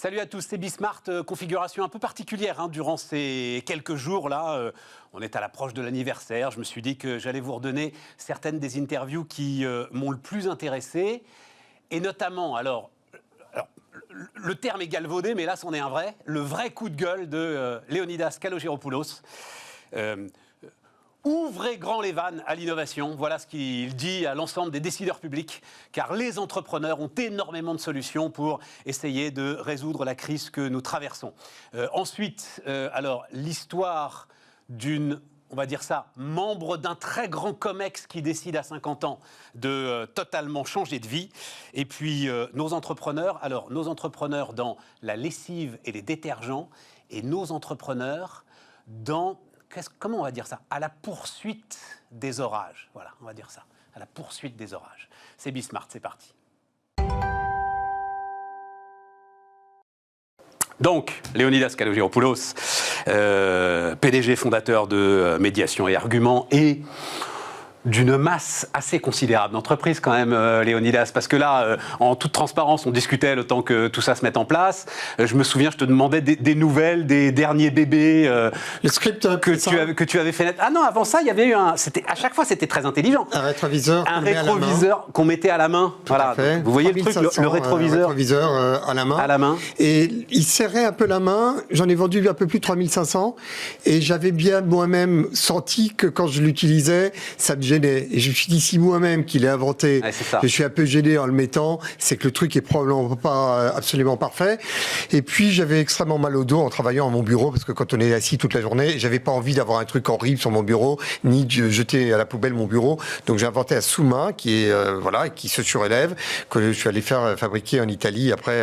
Salut à tous, c'est Bismart, configuration un peu particulière durant ces quelques jours là. On est à l'approche de l'anniversaire, je me suis dit que j'allais vous redonner certaines des interviews qui m'ont le plus intéressé. Et notamment, alors, le terme est galvaudé, mais là c'en est un vrai, le vrai coup de gueule de Leonidas Kalogeropoulos. Ouvrez grand les vannes à l'innovation, voilà ce qu'il dit à l'ensemble des décideurs publics, car les entrepreneurs ont énormément de solutions pour essayer de résoudre la crise que nous traversons. Ensuite, alors, l'histoire d'une, on va dire ça, membre d'un très grand COMEX qui décide à 50 ans de totalement changer de vie. Et puis, nos entrepreneurs dans la lessive et les détergents, et nos entrepreneurs dans... Comment on va dire ça? À la poursuite des orages. Voilà, on va dire ça. À la poursuite des orages. C'est Bismart, c'est parti. Donc, Leonidas Kalogeropoulos, PDG fondateur de Médiation et Arguments et d'une masse assez considérable d'entreprises quand même, Leonidas, parce que là, en toute transparence, on discutait le temps que tout ça se mette en place. Je me souviens, je te demandais des nouvelles, des derniers bébés le script que tu avais fait naître. Ah non, avant ça, il y avait eu à chaque fois, c'était très intelligent. Un rétroviseur qu'on mettait à la main. Voilà. Vous voyez le truc, le rétroviseur à la main. À la main. Et il serrait un peu la main. J'en ai vendu un peu plus de 3500. Et j'avais bien moi-même senti que quand je l'utilisais, ça me gênait. Et je me suis dit, si moi-même qui l'ai inventé, je suis un peu gêné en le mettant, c'est que le truc est probablement pas absolument parfait. Et puis j'avais extrêmement mal au dos en travaillant à mon bureau, parce que quand on est assis toute la journée, j'avais pas envie d'avoir un truc horrible sur mon bureau, ni de jeter à la poubelle mon bureau. Donc j'ai inventé un sous-main qui est qui se surélève, que je suis allé faire fabriquer en Italie après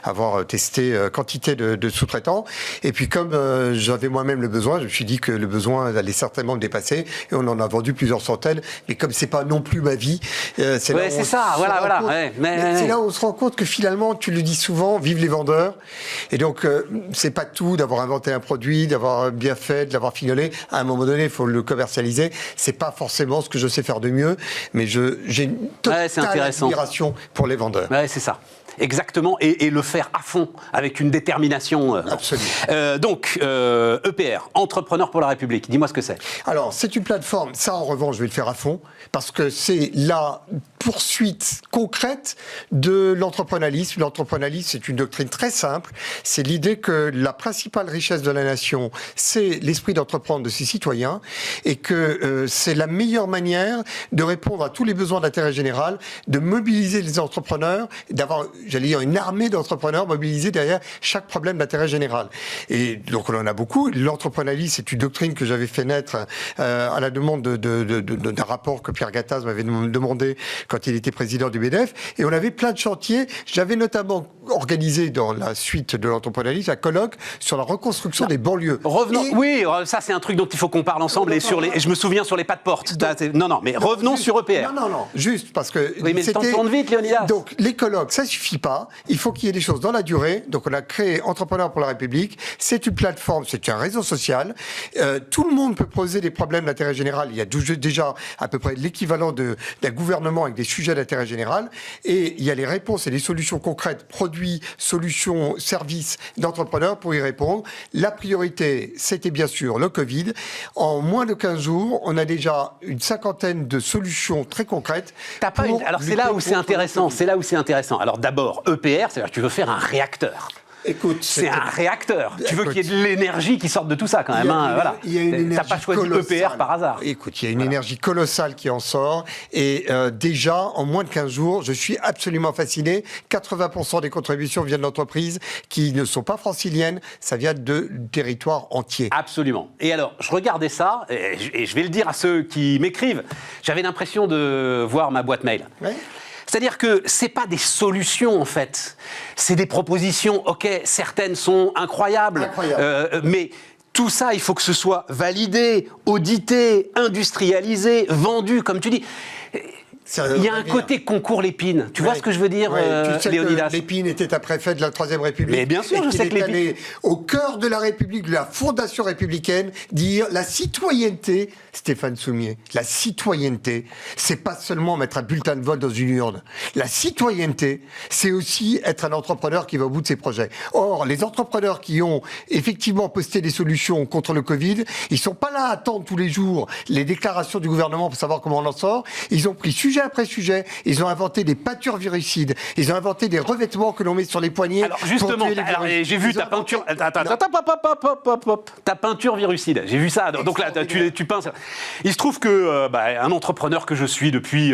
avoir testé quantité de sous-traitants. Et puis comme j'avais moi-même le besoin, je me suis dit que le besoin allait certainement me dépasser, et on en a vendu plusieurs centaines. Mais comme c'est pas non plus ma vie, c'est là où on se rend compte que finalement, tu le dis souvent, vive les vendeurs. Et donc, c'est pas tout d'avoir inventé un produit, d'avoir bien fait, de l'avoir fignolé. À un moment donné, il faut le commercialiser. C'est pas forcément ce que je sais faire de mieux, mais j'ai une totale admiration pour les vendeurs. Ouais, c'est ça. Exactement, et le faire à fond, avec une détermination. Absolument. Donc, EPR, Entrepreneurs pour la République, dis-moi ce que c'est. Alors, c'est une plateforme, ça en revanche, je vais le faire à fond, parce que c'est la poursuite concrète de l'entrepreneurialisme. L'entrepreneurialisme, c'est une doctrine très simple, c'est l'idée que la principale richesse de la nation, c'est l'esprit d'entreprendre de ses citoyens, et que c'est la meilleure manière de répondre à tous les besoins d'intérêt général, de mobiliser les entrepreneurs, d'avoir, j'allais dire, une armée d'entrepreneurs mobilisés derrière chaque problème d'intérêt général. Et donc on en a beaucoup. L'entrepreneurialisme, c'est une doctrine que j'avais fait naître à la demande d'un rapport que Pierre Gattaz m'avait demandé quand il était président du MEDEF. Et on avait plein de chantiers. J'avais notamment organisé dans la suite de l'entrepreneurialisme un colloque sur la reconstruction des banlieues. Revenons. Oui, ça c'est un truc dont il faut qu'on parle ensemble. Et je me souviens sur les pas de porte. Mais revenons sur EPR. Non, juste parce que... Oui, mais le temps tourne vite, Leonidas. Donc les colloques, ça suffit pas. Il faut qu'il y ait des choses dans la durée. Donc on a créé Entrepreneurs pour la République. C'est une plateforme, c'est un réseau social. Tout le monde peut poser des problèmes d'intérêt général. Il y a déjà à peu près l'équivalent d'un gouvernement avec des sujets d'intérêt général. Et il y a les réponses et les solutions concrètes, produits, solutions, services d'entrepreneurs pour y répondre. La priorité, c'était bien sûr le Covid. En moins de 15 jours, on a déjà une cinquantaine de solutions très concrètes. Alors c'est là où c'est intéressant. C'est là où c'est intéressant. Alors d'abord, EPR, c'est-à-dire que tu veux faire un réacteur. Écoute, c'est un réacteur. Tu veux qu'il y ait de l'énergie qui sorte de tout ça quand même. Il y a une énergie. T'as pas choisi EPR par hasard. Écoute, il y a une énergie colossale qui en sort. Et déjà, en moins de 15 jours, je suis absolument fasciné. 80% des contributions viennent d'entreprises qui ne sont pas franciliennes. Ça vient de territoires entiers. Absolument. Et alors, je regardais ça, et je vais le dire à ceux qui m'écrivent. J'avais l'impression de voir ma boîte mail. Ouais. C'est-à-dire que c'est pas des solutions en fait, c'est des propositions. Ok, certaines sont incroyables. Mais tout ça, il faut que ce soit validé, audité, industrialisé, vendu, comme tu dis. Il y a un côté concours Lépine. Tu vois ce que je veux dire, tu sais Léonidas? que Lépine était un préfet de la Troisième République. Mais bien sûr, je sais que Lépine... allé au cœur de la République, de la fondation républicaine, dire la citoyenneté, Stéphane Soumier, la citoyenneté, c'est pas seulement mettre un bulletin de vote dans une urne. La citoyenneté, c'est aussi être un entrepreneur qui va au bout de ses projets. Or, les entrepreneurs qui ont effectivement posté des solutions contre le Covid, ils sont pas là à attendre tous les jours les déclarations du gouvernement pour savoir comment on en sort. Ils ont pris sujet après sujet, ils ont inventé des peintures virucides, ils ont inventé des revêtements que l'on met sur les poignets. Alors justement, j'ai vu ta peinture... Ta peinture virucide, j'ai vu ça. Donc là, tu peins... Il se trouve que un entrepreneur que je suis depuis,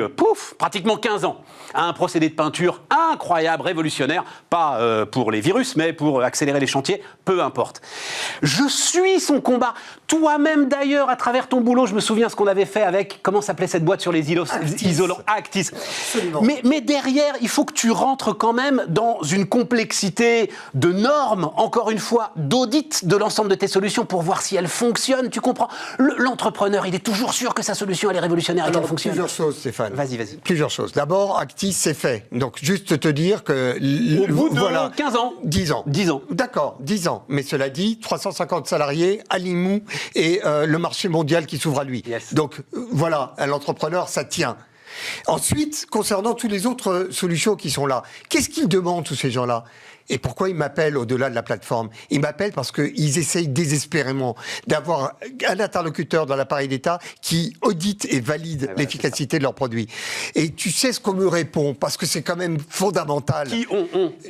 pratiquement 15 ans, a un procédé de peinture incroyable, révolutionnaire, pas pour les virus, mais pour accélérer les chantiers, peu importe. Je suis son combat. Toi-même, d'ailleurs, à travers ton boulot, je me souviens ce qu'on avait fait avec, comment s'appelait cette boîte sur les isolants, Actis. Mais derrière, il faut que tu rentres quand même dans une complexité de normes, encore une fois, d'audit de l'ensemble de tes solutions pour voir si elles fonctionnent. Tu comprends? L'entrepreneur, il est toujours sûr que sa solution, elle est révolutionnaire et qu'elle fonctionne. Plusieurs choses, Stéphane. Vas-y. Plusieurs choses. D'abord, Actis, c'est fait. Donc, juste te dire que... Au bout de 15 ans. 10 ans. 10 ans. D'accord, 10 ans. Mais cela dit, 350 salariés à Limoux et le marché mondial qui s'ouvre à lui. Yes. Donc, voilà, l'entrepreneur, ça tient. Ensuite, concernant toutes les autres solutions qui sont là, qu'est-ce qu'ils demandent, tous ces gens-là ? Et pourquoi ils m'appellent au-delà de la plateforme? Ils m'appellent parce qu'ils essayent désespérément d'avoir un interlocuteur dans l'appareil d'État qui audite et valide l'efficacité de leurs produits. Et tu sais ce qu'on me répond, parce que c'est quand même fondamental.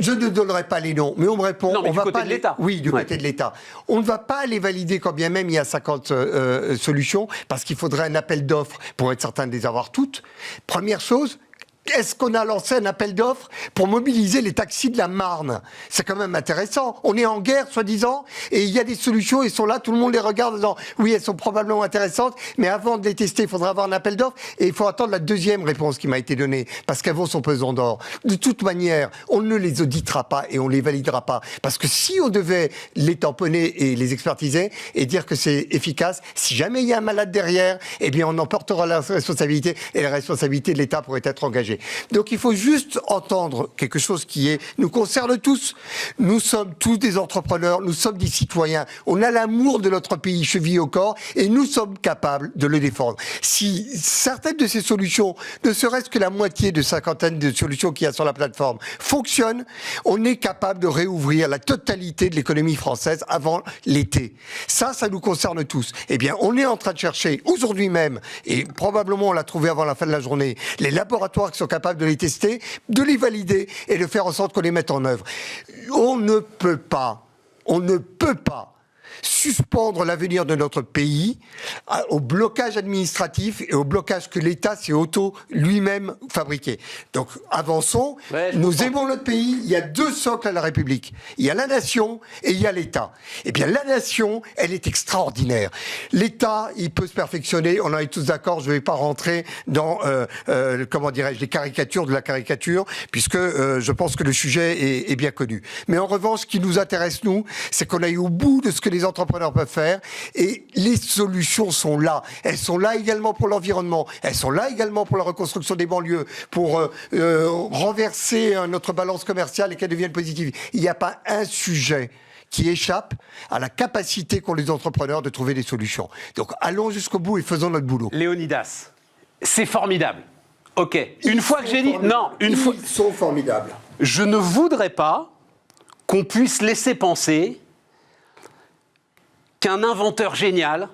Je ne donnerai pas les noms, mais on me répond... Non, mais on du va côté pas de l'État. Oui, du côté de l'État. On ne va pas les valider quand bien même il y a 50 solutions, parce qu'il faudrait un appel d'offres pour être certain de les avoir toutes. Première chose... Est-ce qu'on a lancé un appel d'offres pour mobiliser les taxis de la Marne? C'est quand même intéressant. On est en guerre, soi-disant, et il y a des solutions, ils sont là, tout le monde les regarde en disant oui, elles sont probablement intéressantes, mais avant de les tester, il faudra avoir un appel d'offres, et il faut attendre la deuxième réponse qui m'a été donnée, parce qu'elles vaut son pesant d'or. De toute manière, on ne les auditera pas et on les validera pas, parce que si on devait les tamponner et les expertiser et dire que c'est efficace, si jamais il y a un malade derrière, eh bien on en portera la responsabilité, et la responsabilité de l'État pourrait être engagée. Donc il faut juste entendre quelque chose qui nous concerne tous. Nous sommes tous des entrepreneurs, nous sommes des citoyens. On a l'amour de notre pays chevillé au corps et nous sommes capables de le défendre. Si certaines de ces solutions, ne serait-ce que la moitié de cinquantaine de solutions qu'il y a sur la plateforme, fonctionnent, on est capable de réouvrir la totalité de l'économie française avant l'été. Ça nous concerne tous. Eh bien, on est en train de chercher aujourd'hui même, et probablement on l'a trouvé avant la fin de la journée, les laboratoires qui sont capables de les tester, de les valider et de faire en sorte qu'on les mette en œuvre. On ne peut pas suspendre l'avenir de notre pays au blocage administratif et au blocage que l'État s'est lui-même fabriqué. Donc avançons, nous aimons notre pays, il y a deux socles à la République. Il y a la nation et il y a l'État. Eh bien la nation, elle est extraordinaire. L'État, il peut se perfectionner, on en est tous d'accord, je ne vais pas rentrer dans, les caricatures de la caricature, puisque je pense que le sujet est bien connu. Mais en revanche, ce qui nous intéresse, nous, c'est qu'on aille au bout de ce que les entrepreneurs peuvent faire, et les solutions sont là. Elles sont là également pour l'environnement, elles sont là également pour la reconstruction des banlieues, pour renverser notre balance commerciale et qu'elle devienne positive. Il n'y a pas un sujet qui échappe à la capacité qu'ont les entrepreneurs de trouver des solutions. Donc allons jusqu'au bout et faisons notre boulot. Léonidas, c'est formidable. Ok, ils sont formidables. Je ne voudrais pas qu'on puisse laisser penser qu'un inventeur génial,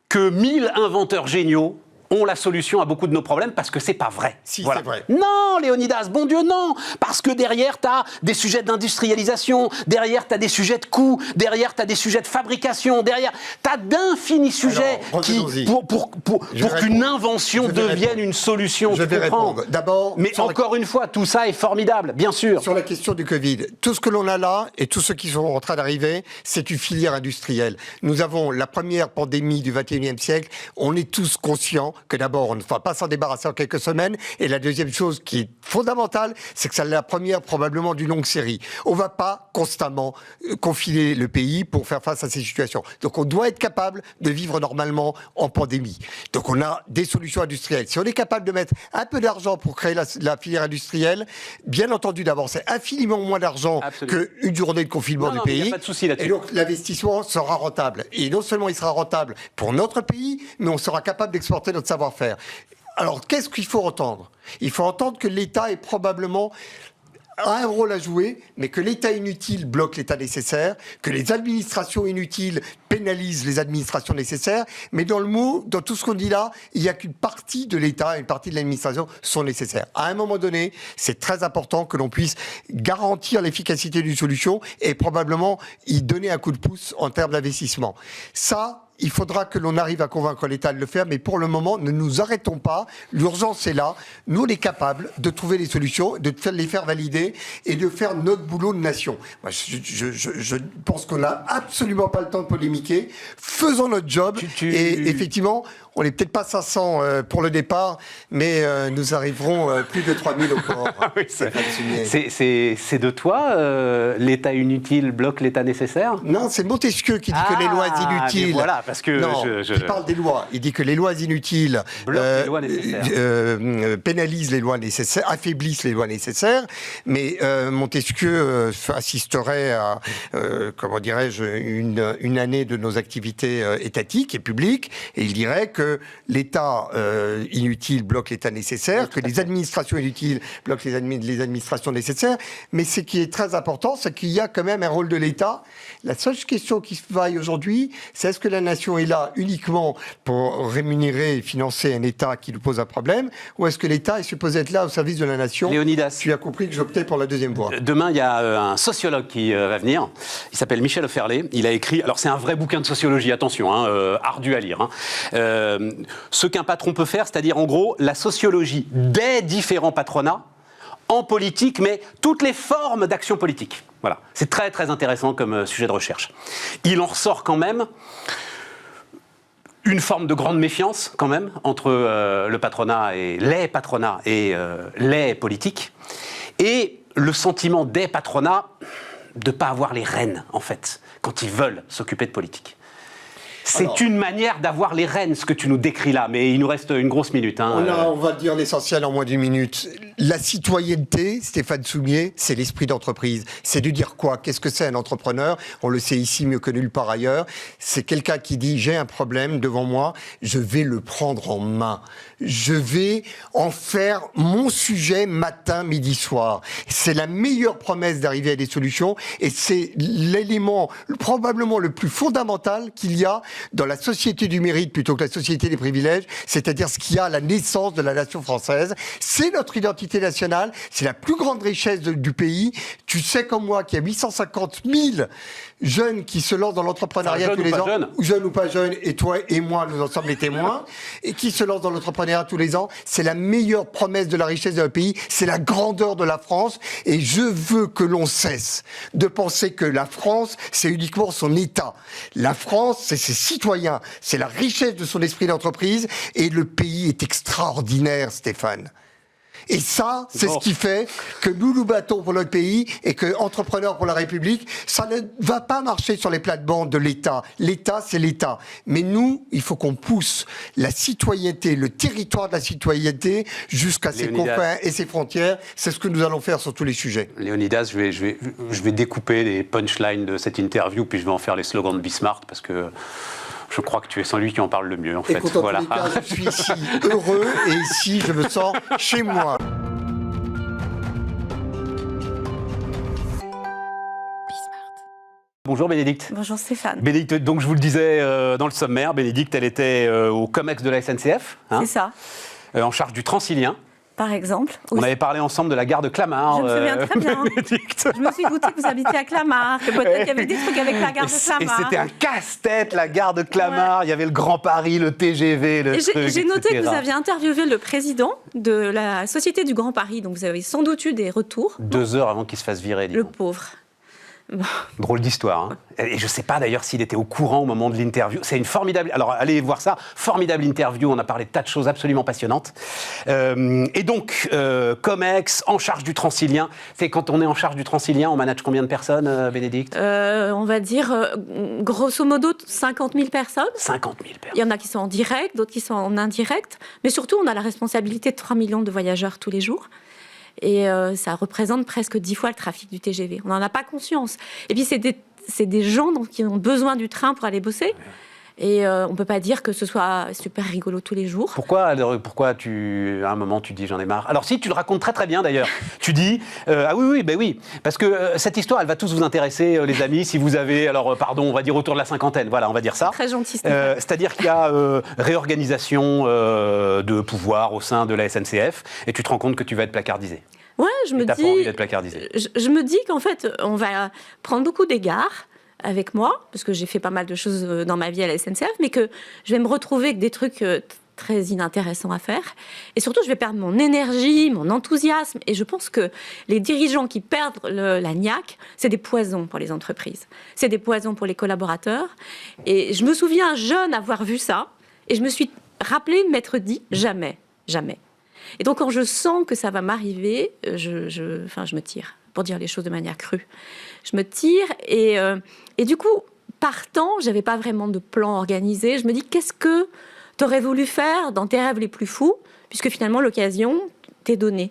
que 1000 inventeurs géniaux ont la solution à beaucoup de nos problèmes, parce que c'est pas vrai. Si, voilà. C'est vrai. Non, Léonidas, bon Dieu, non. Parce que derrière, tu as des sujets d'industrialisation, derrière, tu as des sujets de coûts, derrière, tu as des sujets de fabrication, derrière, tu as d'infinis sujets pour qu'une invention devienne une solution. Je vais répondre. D'abord, mais encore une fois, tout ça est formidable, bien sûr. Sur la question du Covid, tout ce que l'on a là et tous ceux qui sont en train d'arriver, c'est une filière industrielle. Nous avons la première pandémie du XXIe siècle. On est tous conscients que d'abord, on ne va pas s'en débarrasser en quelques semaines. Et la deuxième chose qui est fondamentale, c'est que c'est la première probablement d'une longue série. On ne va pas constamment confiner le pays pour faire face à ces situations. Donc on doit être capable de vivre normalement en pandémie. Donc on a des solutions industrielles. Si on est capable de mettre un peu d'argent pour créer la filière industrielle, bien entendu d'abord, c'est infiniment moins d'argent qu'une journée de confinement du pays. Il n'y a pas de souci là-dessus. Et donc l'investissement sera rentable. Et non seulement il sera rentable pour notre pays, mais on sera capable d'exporter notre savoir-faire. Alors, qu'est-ce qu'il faut entendre ? Il faut entendre que l'État est probablement a un rôle à jouer, mais que l'État inutile bloque l'État nécessaire, que les administrations inutiles pénalisent les administrations nécessaires, mais dans le mot, dans tout ce qu'on dit là, il n'y a qu'une partie de l'État et une partie de l'administration sont nécessaires. À un moment donné, c'est très important que l'on puisse garantir l'efficacité d'une solution et probablement y donner un coup de pouce en termes d'investissement. Ça, il faudra que l'on arrive à convaincre l'État de le faire, mais pour le moment, ne nous arrêtons pas. L'urgence est là. Nous, on est capables de trouver des solutions, de les faire valider et de faire notre boulot de nation. Moi, je pense qu'on n'a absolument pas le temps de polémiquer. Faisons notre job. Et effectivement, on n'est peut-être pas 500 pour le départ, mais nous arriverons plus de 3000 au port. Oui, c'est de toi, l'État inutile bloque l'État nécessaire ? Non, c'est Montesquieu qui dit que les lois inutiles... Voilà, parce que il parle des lois. Il dit que les lois inutiles pénalisent les lois nécessaires, affaiblissent les lois nécessaires, mais Montesquieu assisterait à, comment dirais-je, une année de nos activités étatiques et publiques, et il dirait que l'État inutile bloque l'État nécessaire, que les administrations inutiles bloquent les administrations nécessaires, mais ce qui est très important, c'est qu'il y a quand même un rôle de l'État. La seule question qui se vaille aujourd'hui, c'est est-ce que la nation est là uniquement pour rémunérer et financer un État qui nous pose un problème, ou est-ce que l'État est supposé être là au service de la nation ? Léonidas. Tu as compris que j'optais pour la deuxième voie. Demain, il y a un sociologue qui va venir. Il s'appelle Michel Offerlé. Il a écrit, alors c'est un vrai bouquin de sociologie, attention, ardu à lire. Ce qu'un patron peut faire, c'est-à-dire en gros la sociologie des différents patronats en politique, mais toutes les formes d'action politique. Voilà, c'est très très intéressant comme sujet de recherche. Il en ressort quand même une forme de grande méfiance quand même entre le patronat et les politiques, et le sentiment des patronats de ne pas avoir les rênes en fait quand ils veulent s'occuper de politique. C'est une manière d'avoir les rênes, ce que tu nous décris là, mais il nous reste une grosse minute. On va dire l'essentiel en moins d'une minute. La citoyenneté, Stéphane Soumier, c'est l'esprit d'entreprise. C'est de dire quoi ? Qu'est-ce que c'est un entrepreneur ? On le sait ici mieux que nulle part ailleurs. C'est quelqu'un qui dit « j'ai un problème devant moi, je vais le prendre en main. Je vais en faire mon sujet matin, midi, soir. » C'est la meilleure promesse d'arriver à des solutions et c'est l'élément probablement le plus fondamental qu'il y a dans la société du mérite plutôt que la société des privilèges, c'est-à-dire ce qui a la naissance de la nation française. C'est notre identité nationale, c'est la plus grande richesse du pays. Tu sais comme moi qu'il y a 850 000 jeunes qui se lancent dans l'entrepreneuriat tous les ans, jeunes ou pas jeunes, et toi et moi, nous en sommes les témoins, et qui se lancent dans l'entrepreneuriat tous les ans. C'est la meilleure promesse de la richesse de notre pays, c'est la grandeur de la France, et je veux que l'on cesse de penser que la France, c'est uniquement son État. La France, c'est ses citoyens, c'est la richesse de son esprit d'entreprise, et le pays est extraordinaire, Stéphane. Et ça, c'est ce qui fait que nous nous battons pour notre pays et que Entrepreneurs pour la République, ça ne va pas marcher sur les plates-bandes de l'État. L'État, c'est l'État. Mais nous, il faut qu'on pousse la citoyenneté, le territoire de la citoyenneté jusqu'à ses confins et ses frontières. C'est ce que nous allons faire sur tous les sujets. Léonidas, je vais découper les punchlines de cette interview, puis je vais en faire les slogans de Bismarck, parce que je crois que tu es sans lui qui en parle le mieux, en fait. Écoute, voilà. Tous les cas, je suis ici heureux et ici, je me sens chez moi. Bonjour Bénédicte. Bonjour Stéphane. Bénédicte, donc je vous le disais dans le sommaire, Bénédicte, elle était au COMEX de la SNCF. C'est ça. En charge du Transilien. Par exemple. On avait parlé ensemble de la gare de Clamart. Je me souviens très bien. Je me suis doutée que vous habitiez à Clamart, que peut-être qu'il y avait des trucs avec la gare de Clamart. Et c'était un casse-tête, la gare de Clamart. Ouais. Il y avait le Grand Paris, le TGV, le truc, j'ai noté que vous aviez interviewé le président de la Société du Grand Paris, donc vous avez sans doute eu des retours. 2 heures avant qu'il se fasse virer. Le pauvre. Drôle d'histoire. Hein. Et je ne sais pas d'ailleurs s'il était au courant au moment de l'interview. C'est une formidable... Alors, allez voir ça. Formidable interview. On a parlé de tas de choses absolument passionnantes. Et donc, Comex, en charge du Transilien. C'est quand on est en charge du Transilien, on manage combien de personnes, Bénédicte ? On va dire, grosso modo, 50 000 personnes. 50 000 personnes. Il y en a qui sont en direct, d'autres qui sont en indirect. Mais surtout, on a la responsabilité de 3 millions de voyageurs tous les jours. Et ça représente presque 10 fois le trafic du TGV. On n'en a pas conscience. Et puis, c'est des gens qui ont besoin du train pour aller bosser. Et on ne peut pas dire que ce soit super rigolo tous les jours. Pourquoi à un moment, tu dis j'en ai marre ? Alors si, tu le racontes très très bien d'ailleurs. Tu dis, ah oui, parce que cette histoire, elle va tous vous intéresser, les amis, si vous avez, on va dire autour de la cinquantaine, voilà, on va dire ça. Très gentil, c'est-à-dire qu'il y a réorganisation de pouvoir au sein de la SNCF, et tu te rends compte que tu vas être placardisé. Ouais, je me dis... T'as pas envie d'être placardisé. Je me dis qu'en fait, on va prendre beaucoup d'égards avec moi, parce que j'ai fait pas mal de choses dans ma vie à la SNCF, mais que je vais me retrouver avec des trucs très inintéressants à faire. Et surtout, je vais perdre mon énergie, mon enthousiasme. Et je pense que les dirigeants qui perdent la niaque, c'est des poisons pour les entreprises. C'est des poisons pour les collaborateurs. Et je me souviens, jeune, avoir vu ça. Et je me suis rappelé de m'être dit, jamais, jamais. Et donc, quand je sens que ça va m'arriver, je me tire, pour dire les choses de manière crue. Je me tire et du coup, partant, je n'avais pas vraiment de plan organisé. Je me dis, qu'est-ce que tu aurais voulu faire dans tes rêves les plus fous, puisque finalement, l'occasion t'est donnée.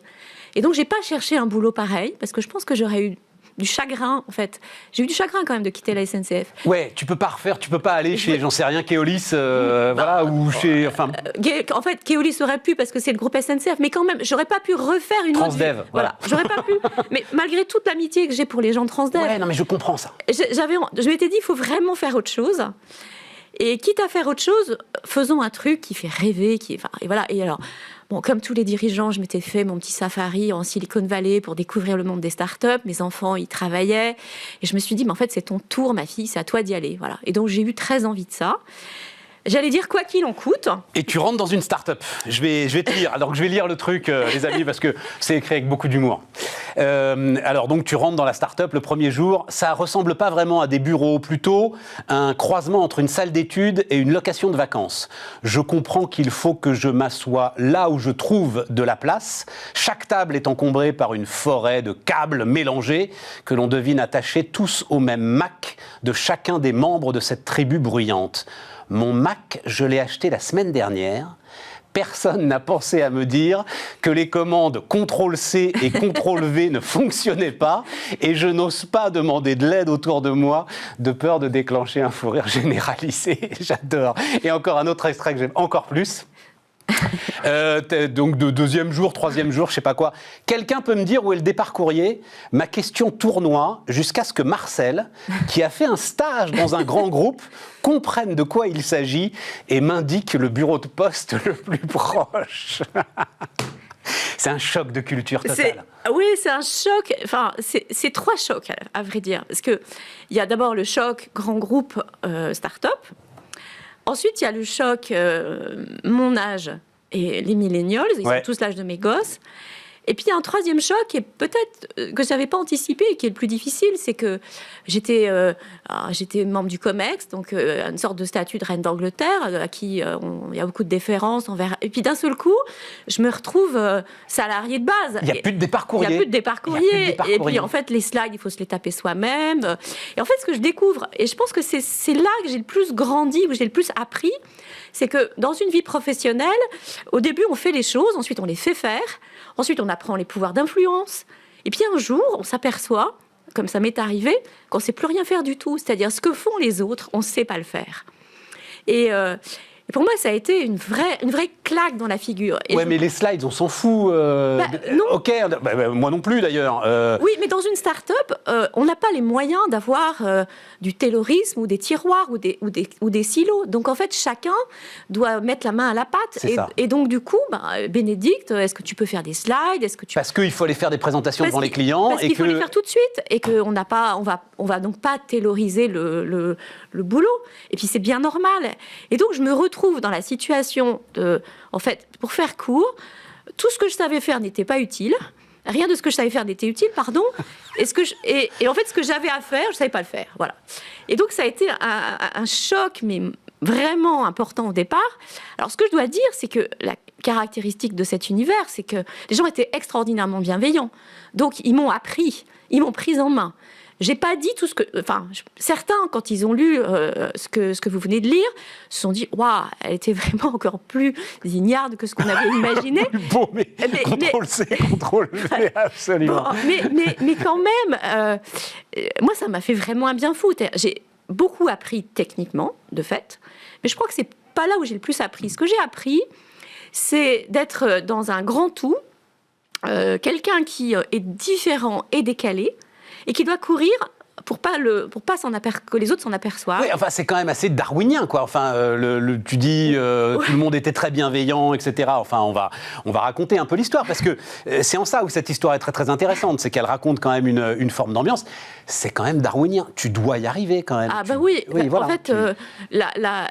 Et donc, je n'ai pas cherché un boulot pareil, parce que je pense que j'aurais eu du chagrin, en fait. J'ai eu du chagrin quand même de quitter la SNCF. Ouais, tu peux pas aller chez, j'en sais rien, Keolis, voilà, ou chez... En fait, Keolis aurait pu, parce que c'est le groupe SNCF, mais quand même, j'aurais pas pu refaire une Transdev, autre... Voilà, j'aurais pas pu. Mais malgré toute l'amitié que j'ai pour les gens de Transdev... Ouais, non, mais je comprends ça. Je m'étais dit, il faut vraiment faire autre chose. Et quitte à faire autre chose, faisons un truc qui fait rêver, et voilà. Et alors... Bon, comme tous les dirigeants, je m'étais fait mon petit safari en Silicon Valley pour découvrir le monde des startups. Mes enfants y travaillaient. Et je me suis dit, mais en fait, c'est ton tour, ma fille, c'est à toi d'y aller. Voilà. Et donc, j'ai eu très envie de ça. J'allais dire quoi qu'il en coûte. Et tu rentres dans une start-up. Je vais te lire. Alors, je vais lire le truc, les amis, parce que c'est écrit avec beaucoup d'humour. Alors, donc, tu rentres dans la start-up le premier jour. Ça ressemble pas vraiment à des bureaux, plutôt un croisement entre une salle d'études et une location de vacances. Je comprends qu'il faut que je m'assoie là où je trouve de la place. Chaque table est encombrée par une forêt de câbles mélangés que l'on devine attachés tous au même Mac de chacun des membres de cette tribu bruyante. Mon Mac, je l'ai acheté la semaine dernière. Personne n'a pensé à me dire que les commandes CTRL-C et CTRL-V ne fonctionnaient pas et je n'ose pas demander de l'aide autour de moi de peur de déclencher un fou rire généralisé. J'adore. Et encore un autre extrait que j'aime encore plus. Donc de deuxième jour, troisième jour, je sais pas quoi. Quelqu'un peut me dire où est le départ courrier ? Ma question tournoie jusqu'à ce que Marcel, qui a fait un stage dans un grand groupe, comprenne de quoi il s'agit et m'indique le bureau de poste le plus proche. C'est un choc de culture totale. Oui, c'est un choc. Enfin, c'est 3 chocs, à vrai dire. Parce qu'il y a d'abord le choc grand groupe start-up. Ensuite, il y a le choc mon âge et les millennials. Ils ont tous l'âge de mes gosses. Et puis, il y a un troisième choc, et peut-être que je n'avais pas anticipé, et qui est le plus difficile, c'est que j'étais membre du COMEX, donc une sorte de statut de reine d'Angleterre, à qui il y a beaucoup de déférence envers... Et puis, d'un seul coup, je me retrouve salariée de base. Il n'y a plus de départ courrier. Il n'y a plus de départ courrier. Et puis, en fait, les slides, il faut se les taper soi-même. Et en fait, ce que je découvre, et je pense que c'est là que j'ai le plus grandi, où j'ai le plus appris, c'est que dans une vie professionnelle, au début, on fait les choses, ensuite, on les fait faire. Ensuite, on apprend les pouvoirs d'influence. Et puis un jour, on s'aperçoit, comme ça m'est arrivé, qu'on ne sait plus rien faire du tout. C'est-à-dire, ce que font les autres, on ne sait pas le faire. Et pour moi, ça a été une vraie claque dans la figure. Et mais les slides, on s'en fout. Non. Ok, moi non plus d'ailleurs. Oui, mais dans une start-up, on n'a pas les moyens d'avoir du taylorisme ou des tiroirs ou des silos. Donc en fait, chacun doit mettre la main à la pâte. Et donc du coup, Bénédicte, est-ce que tu peux faire des slides ? Parce qu'il faut aller faire des présentations devant les clients. Parce qu'il faut les faire tout de suite. Et qu'on n'a pas, on va donc pas tayloriser le boulot. Et puis c'est bien normal. Et donc je me retrouve dans la situation de, en fait, pour faire court, tout ce que je savais faire n'était pas utile. Rien de ce que je savais faire n'était utile, pardon. Et en fait, ce que j'avais à faire, je ne savais pas le faire. Voilà. Et donc, ça a été un choc, mais vraiment important au départ. Alors, ce que je dois dire, c'est que la caractéristique de cet univers, c'est que les gens étaient extraordinairement bienveillants. Donc, ils m'ont appris, ils m'ont prise en main. J'ai pas dit tout ce que... Enfin, certains, quand ils ont lu ce que vous venez de lire, se sont dit « Waouh, elle était vraiment encore plus ignarde que ce qu'on avait imaginé. » Bon, mais contrôle-C, contrôle-V, absolument. Bon, mais quand même, moi, ça m'a fait vraiment un bien fou. J'ai beaucoup appris techniquement, de fait, mais je crois que c'est pas là où j'ai le plus appris. Ce que j'ai appris, c'est d'être dans un grand tout, quelqu'un qui est différent et décalé, et qui doit courir pour pas que les autres s'en aperçoivent. Oui, enfin, c'est quand même assez darwinien, quoi. Enfin, tu dis tout le monde était très bienveillant, etc. Enfin, on va raconter un peu l'histoire, parce que c'est en ça où cette histoire est très très intéressante, c'est qu'elle raconte quand même une forme d'ambiance. C'est quand même darwinien. Tu dois y arriver quand même. Ah bah oui. Voilà, en fait,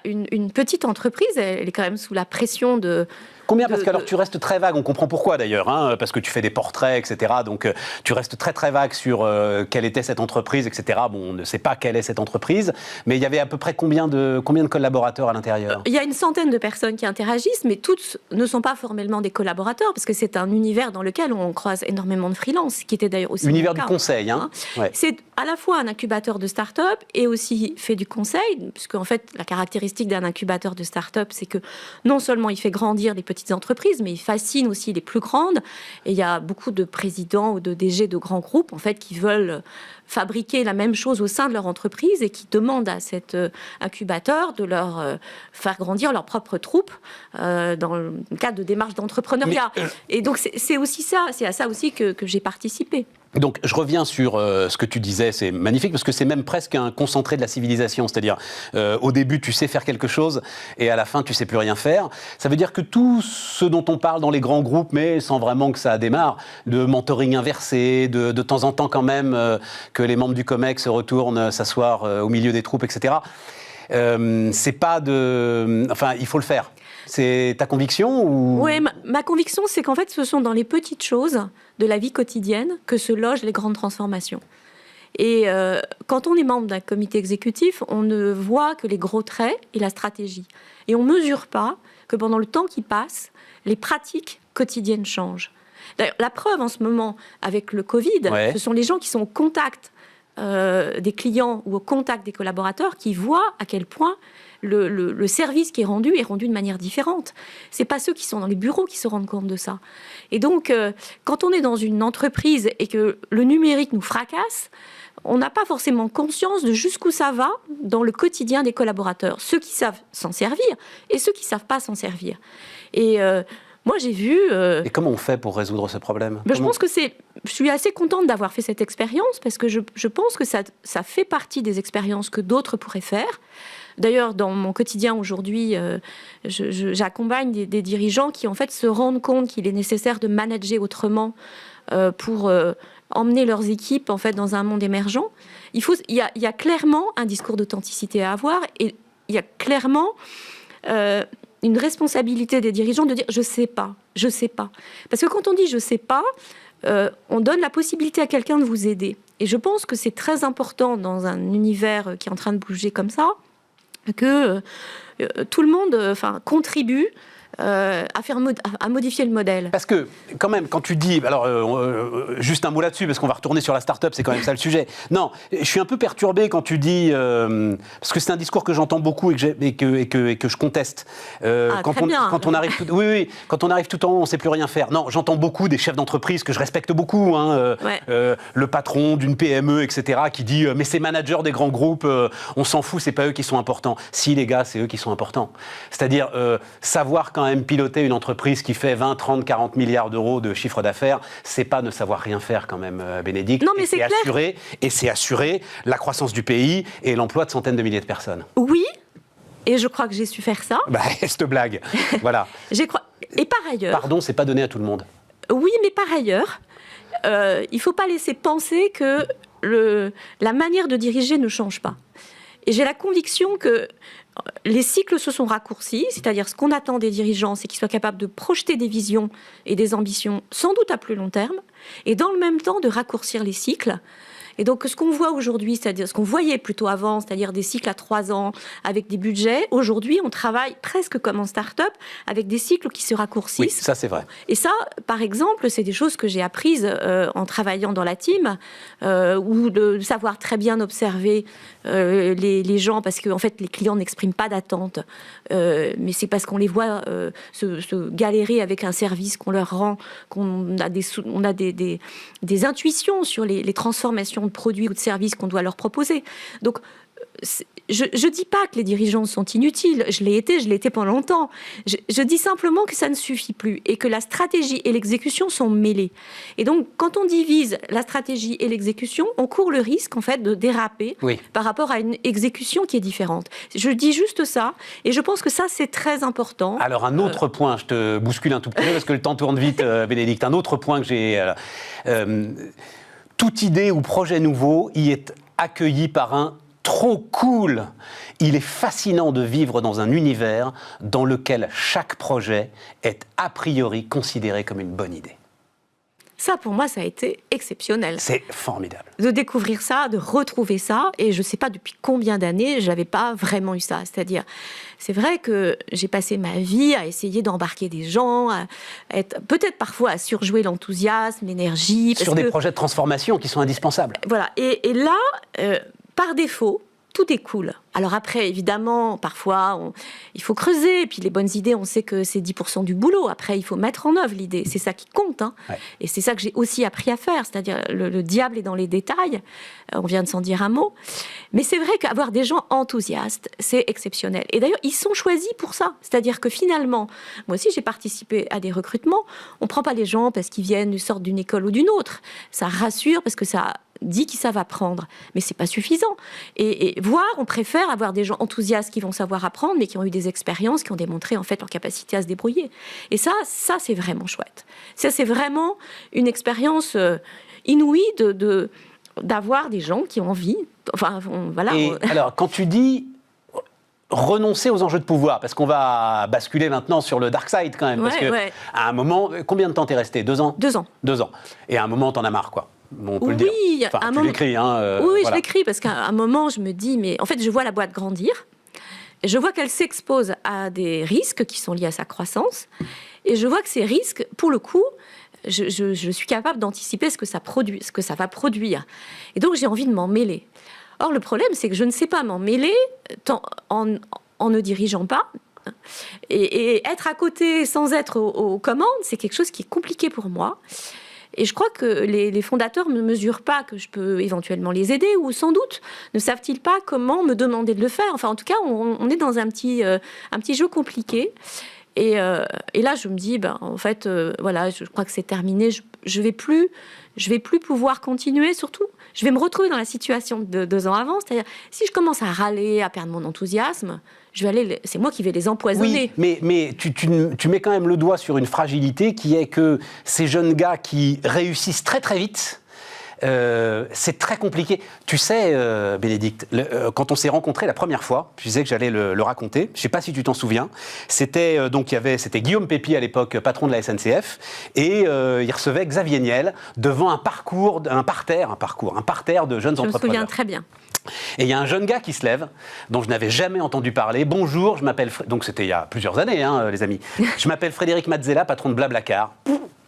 une petite entreprise, elle est quand même sous la pression de... Combien ? Parce qu'alors tu restes très vague, on comprend pourquoi d'ailleurs, hein, parce que tu fais des portraits, etc. Donc tu restes très très vague sur quelle était cette entreprise, etc. Bon, on ne sait pas quelle est cette entreprise, mais il y avait à peu près combien de collaborateurs à l'intérieur ? Il y a une centaine de personnes qui interagissent, mais toutes ne sont pas formellement des collaborateurs, parce que c'est un univers dans lequel on croise énormément de freelance, qui était d'ailleurs aussi univers du conseil, hein. Ouais. C'est à la fois un incubateur de start-up et aussi fait du conseil, puisque en fait la caractéristique d'un incubateur de start-up, c'est que non seulement il fait grandir des petites entreprises, mais il fascine aussi les plus grandes. Et il y a beaucoup de présidents ou de DG de grands groupes en fait qui veulent fabriquer la même chose au sein de leur entreprise et qui demandent à cet incubateur de leur faire grandir leur propre troupe dans le cadre de démarches d'entrepreneuriat. Et donc c'est aussi ça, c'est à ça aussi que j'ai participé. Donc, je reviens sur ce que tu disais, c'est magnifique, parce que c'est même presque un concentré de la civilisation. C'est-à-dire, au début, tu sais faire quelque chose, et à la fin, tu sais plus rien faire. Ça veut dire que tout ce dont on parle dans les grands groupes, mais sans vraiment que ça démarre, de mentoring inversé, de temps en temps quand même, que les membres du COMEX se retournent s'asseoir au milieu des troupes, etc. C'est pas de... Enfin, il faut le faire. C'est ta conviction ou... Oui, ma conviction, c'est qu'en fait, ce sont dans les petites choses de la vie quotidienne que se logent les grandes transformations. Et quand on est membre d'un comité exécutif, on ne voit que les gros traits et la stratégie. Et on ne mesure pas que pendant le temps qui passe, les pratiques quotidiennes changent. D'ailleurs, la preuve en ce moment avec le Covid, ce sont les gens qui sont au contact des clients ou au contact des collaborateurs qui voient à quel point le service qui est rendu de manière différente. Ce n'est pas ceux qui sont dans les bureaux qui se rendent compte de ça. Et donc, quand on est dans une entreprise et que le numérique nous fracasse, on n'a pas forcément conscience de jusqu'où ça va dans le quotidien des collaborateurs. Ceux qui savent s'en servir et ceux qui ne savent pas s'en servir. Et moi, j'ai vu... Et comment on fait pour résoudre ce problème ? Je pense que je suis assez contente d'avoir fait cette expérience parce que je pense que ça fait partie des expériences que d'autres pourraient faire. D'ailleurs, dans mon quotidien aujourd'hui, j'accompagne des dirigeants qui en fait se rendent compte qu'il est nécessaire de manager autrement pour emmener leurs équipes en fait dans un monde émergent. Il y a clairement un discours d'authenticité à avoir et il y a clairement une responsabilité des dirigeants de dire je sais pas. Parce que quand on dit je sais pas, on donne la possibilité à quelqu'un de vous aider. Et je pense que c'est très important dans un univers qui est en train de bouger comme ça, que tout le monde contribue à modifier le modèle. Parce que, quand même, quand tu dis... Alors, juste un mot là-dessus, parce qu'on va retourner sur la start-up, c'est quand même ça le sujet. Non, je suis un peu perturbé quand tu dis... parce que c'est un discours que j'entends beaucoup et que je conteste. Quand on arrive tout en haut, on ne sait plus rien faire. Non, j'entends beaucoup des chefs d'entreprise que je respecte beaucoup. Le patron d'une PME, etc., qui dit « Mais ces managers des grands groupes, on s'en fout, c'est pas eux qui sont importants. » Si, les gars, c'est eux qui sont importants. C'est-à-dire, savoir quand même piloter une entreprise qui fait 20, 30, 40 milliards d'euros de chiffre d'affaires, c'est pas ne savoir rien faire quand même, Bénédicte. Non, mais c'est clair. C'est assurer la croissance du pays et l'emploi de centaines de milliers de personnes. Oui, et je crois que j'ai su faire ça. Cette blague, voilà. Et par ailleurs... Pardon, c'est pas donné à tout le monde. Oui, mais par ailleurs, il faut pas laisser penser que la manière de diriger ne change pas. Et j'ai la conviction que les cycles se sont raccourcis, c'est-à-dire ce qu'on attend des dirigeants, c'est qu'ils soient capables de projeter des visions et des ambitions sans doute à plus long terme, et dans le même temps de raccourcir les cycles. Et donc, ce qu'on voit aujourd'hui, c'est-à-dire ce qu'on voyait plutôt avant, c'est-à-dire des cycles à 3 ans avec des budgets, aujourd'hui, on travaille presque comme en start-up avec des cycles qui se raccourcissent. Oui, ça, c'est vrai. Et ça, par exemple, c'est des choses que j'ai apprises en travaillant dans la team, ou de savoir très bien observer les gens, parce qu'en fait, les clients n'expriment pas d'attente, mais c'est parce qu'on les voit se galérer avec un service qu'on leur rend, qu'on a des intuitions sur les transformations de produits ou de services qu'on doit leur proposer. Donc, je ne dis pas que les dirigeants sont inutiles, je l'ai été pendant longtemps. Je dis simplement que ça ne suffit plus et que la stratégie et l'exécution sont mêlées. Et donc, quand on divise la stratégie et l'exécution, on court le risque en fait de déraper par rapport à une exécution qui est différente. Je dis juste ça et je pense que ça, c'est très important. Alors, un autre point, je te bouscule un tout petit peu parce que le temps tourne vite, Bénédicte. Un autre point que j'ai... toute idée ou projet nouveau y est accueilli par un trop cool. Il est fascinant de vivre dans un univers dans lequel chaque projet est a priori considéré comme une bonne idée. Ça, pour moi, ça a été exceptionnel. C'est formidable. De découvrir ça, de retrouver ça. Et je ne sais pas depuis combien d'années, je n'avais pas vraiment eu ça. C'est-à-dire, c'est vrai que j'ai passé ma vie à essayer d'embarquer des gens, à être peut-être parfois à surjouer l'enthousiasme, l'énergie. Sur des projets de transformation qui sont indispensables. Voilà. Et là, par défaut, tout est cool. Alors après, évidemment, parfois, il faut creuser. Et puis les bonnes idées, on sait que c'est 10% du boulot. Après, il faut mettre en œuvre l'idée. C'est ça qui compte. Hein. Ouais. Et c'est ça que j'ai aussi appris à faire. C'est-à-dire, le diable est dans les détails. On vient de s'en dire un mot. Mais c'est vrai qu'avoir des gens enthousiastes, c'est exceptionnel. Et d'ailleurs, ils sont choisis pour ça. C'est-à-dire que finalement, moi aussi, j'ai participé à des recrutements. On ne prend pas les gens parce qu'ils viennent, sortent d'une école ou d'une autre. Ça rassure parce que ça dit qu'ils savent apprendre. Mais ce n'est pas suffisant. Et voire, on préfère avoir des gens enthousiastes qui vont savoir apprendre, mais qui ont eu des expériences, qui ont démontré en fait leur capacité à se débrouiller. Et ça c'est vraiment chouette. Ça, c'est vraiment une expérience inouïe d'avoir des gens qui ont envie. Enfin, voilà. Et alors, quand tu dis renoncer aux enjeux de pouvoir, parce qu'on va basculer maintenant sur le dark side quand même, parce que à un moment, combien de temps t'es resté? 2 ans? 2 ans. 2 ans. Et à un moment, t'en as marre, quoi. Bon, on peut oui, le dire. Enfin, tu l'écris, hein. Oui, voilà. Je l'écris parce qu'à un moment, je me dis, mais en fait, je vois la boîte grandir. Je vois qu'elle s'expose à des risques qui sont liés à sa croissance. Et je vois que ces risques, pour le coup, je suis capable d'anticiper ce que ça va produire. Et donc, j'ai envie de m'en mêler. Or, le problème, c'est que je ne sais pas m'en mêler en ne dirigeant pas. Et être à côté sans être aux commandes, c'est quelque chose qui est compliqué pour moi. Et je crois que les fondateurs ne mesurent pas que je peux éventuellement les aider, ou sans doute ne savent-ils pas comment me demander de le faire. Enfin, en tout cas, on est dans un petit jeu compliqué. Et là, je me dis, en fait, voilà, je crois que c'est terminé. Je vais plus pouvoir continuer. Surtout, je vais me retrouver dans la situation de 2 ans avant. C'est-à-dire, si je commence à râler, à perdre mon enthousiasme, c'est moi qui vais les empoisonner. Oui, mais tu mets quand même le doigt sur une fragilité qui est que ces jeunes gars qui réussissent très très vite, c'est très compliqué. Tu sais, Bénédicte, quand on s'est rencontrés la première fois, je disais que j'allais le raconter, je ne sais pas si tu t'en souviens, c'était Guillaume Pépi à l'époque, patron de la SNCF, et il recevait Xavier Niel devant un parterre de jeunes entrepreneurs. Je me souviens très bien. Et il y a un jeune gars qui se lève, dont je n'avais jamais entendu parler. Bonjour, je m'appelle... Donc c'était il y a plusieurs années, hein, les amis. Je m'appelle Frédéric Mazzella, patron de Blablacar.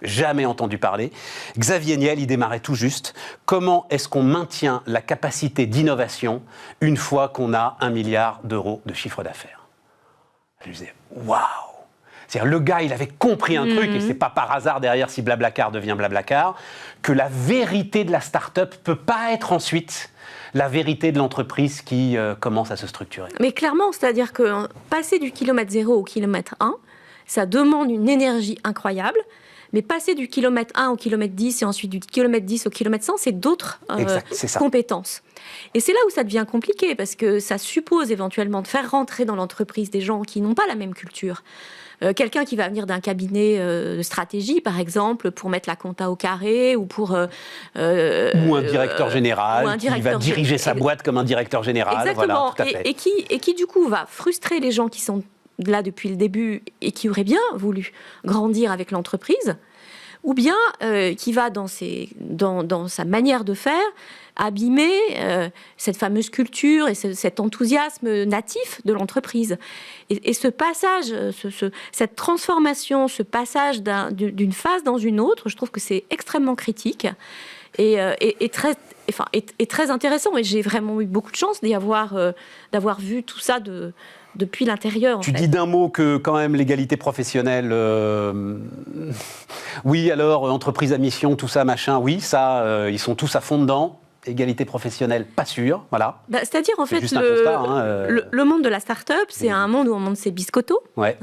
Jamais entendu parler. Xavier Niel, il démarrait tout juste. Comment est-ce qu'on maintient la capacité d'innovation une fois qu'on a 1 milliard d'euros de chiffre d'affaires? Je lui disais, waouh! C'est-à-dire, le gars, il avait compris un truc, et c'est pas par hasard derrière si Blablacar devient Blablacar, que la vérité de la start-up peut pas être ensuite la vérité de l'entreprise qui commence à se structurer. Mais clairement, c'est-à-dire que passer du kilomètre 0 au kilomètre 1, ça demande une énergie incroyable. Mais passer du kilomètre 1 au kilomètre 10 et ensuite du kilomètre 10 au kilomètre 100, c'est d'autres compétences. Et c'est là où ça devient compliqué, parce que ça suppose éventuellement de faire rentrer dans l'entreprise des gens qui n'ont pas la même culture. quelqu'un qui va venir d'un cabinet de stratégie, par exemple, pour mettre la compta au carré ou pour... ou un directeur général qui va diriger sa boîte comme un directeur général. Exactement, voilà, tout à fait. Et qui, du coup, va frustrer les gens qui sont là depuis le début et qui auraient bien voulu grandir avec l'entreprise, ou bien qui va, dans sa manière de faire, abîmer cette fameuse culture et cet enthousiasme natif de l'entreprise. Et ce passage, cette transformation, ce passage d'une phase dans une autre, je trouve que c'est extrêmement critique et très intéressant. Et j'ai vraiment eu beaucoup de chance d'avoir vu tout ça depuis l'intérieur. Tu dis d'un mot que quand même l'égalité professionnelle, oui alors entreprise à mission, tout ça machin, oui ça ils sont tous à fond dedans. Égalité professionnelle, pas sûr, voilà. C'est-à-dire en fait le monde de la start-up, c'est un monde où on monte ses biscottos. Ouais.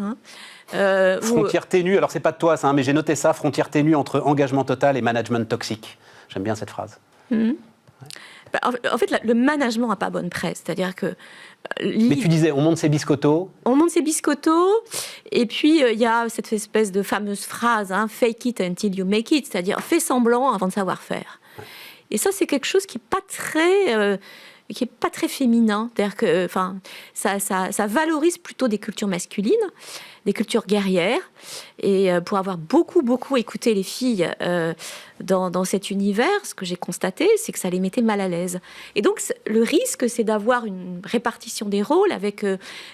Frontière ténue, alors c'est pas de toi ça, mais j'ai noté ça, frontière ténue entre engagement total et management toxique. J'aime bien cette phrase. En fait, le management n'a pas bonne presse. C'est-à-dire que... Mais tu disais, on monte ses biscottos. On monte ses biscottos, et puis il y a cette espèce de fameuse phrase, fake it until you make it, c'est-à-dire fais semblant avant de savoir faire. Ouais. Et ça, c'est quelque chose qui n'est pas très féminin. C'est-à-dire que ça valorise plutôt des cultures masculines, des cultures guerrières. Et pour avoir beaucoup écouté les filles dans cet univers, ce que j'ai constaté, c'est que ça les mettait mal à l'aise. Et donc, le risque, c'est d'avoir une répartition des rôles avec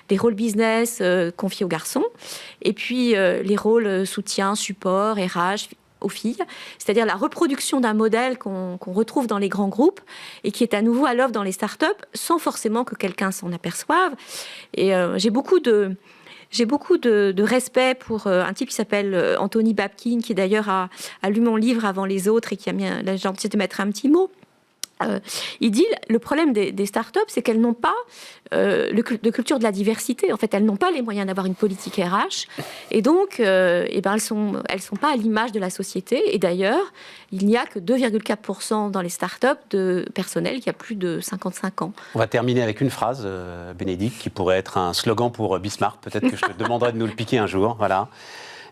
des rôles business confiés aux garçons, et puis les rôles soutien, support, RH, aux filles, c'est-à-dire la reproduction d'un modèle qu'on retrouve dans les grands groupes et qui est à nouveau à l'œuvre dans les startups sans forcément que quelqu'un s'en aperçoive. Et j'ai beaucoup de respect pour un type qui s'appelle Anthony Babkin, qui d'ailleurs a lu mon livre avant les autres et qui a mis la gentillesse de mettre un petit mot. Il dit le problème des startups, c'est qu'elles n'ont pas de culture de la diversité. En fait, elles n'ont pas les moyens d'avoir une politique RH, et donc, elles sont pas à l'image de la société. Et d'ailleurs, il n'y a que 2,4% dans les startups de personnel qui a plus de 55 ans. On va terminer avec une phrase, Bénédicte, qui pourrait être un slogan pour Bismarck. Peut-être que je te demanderai de nous le piquer un jour. Voilà.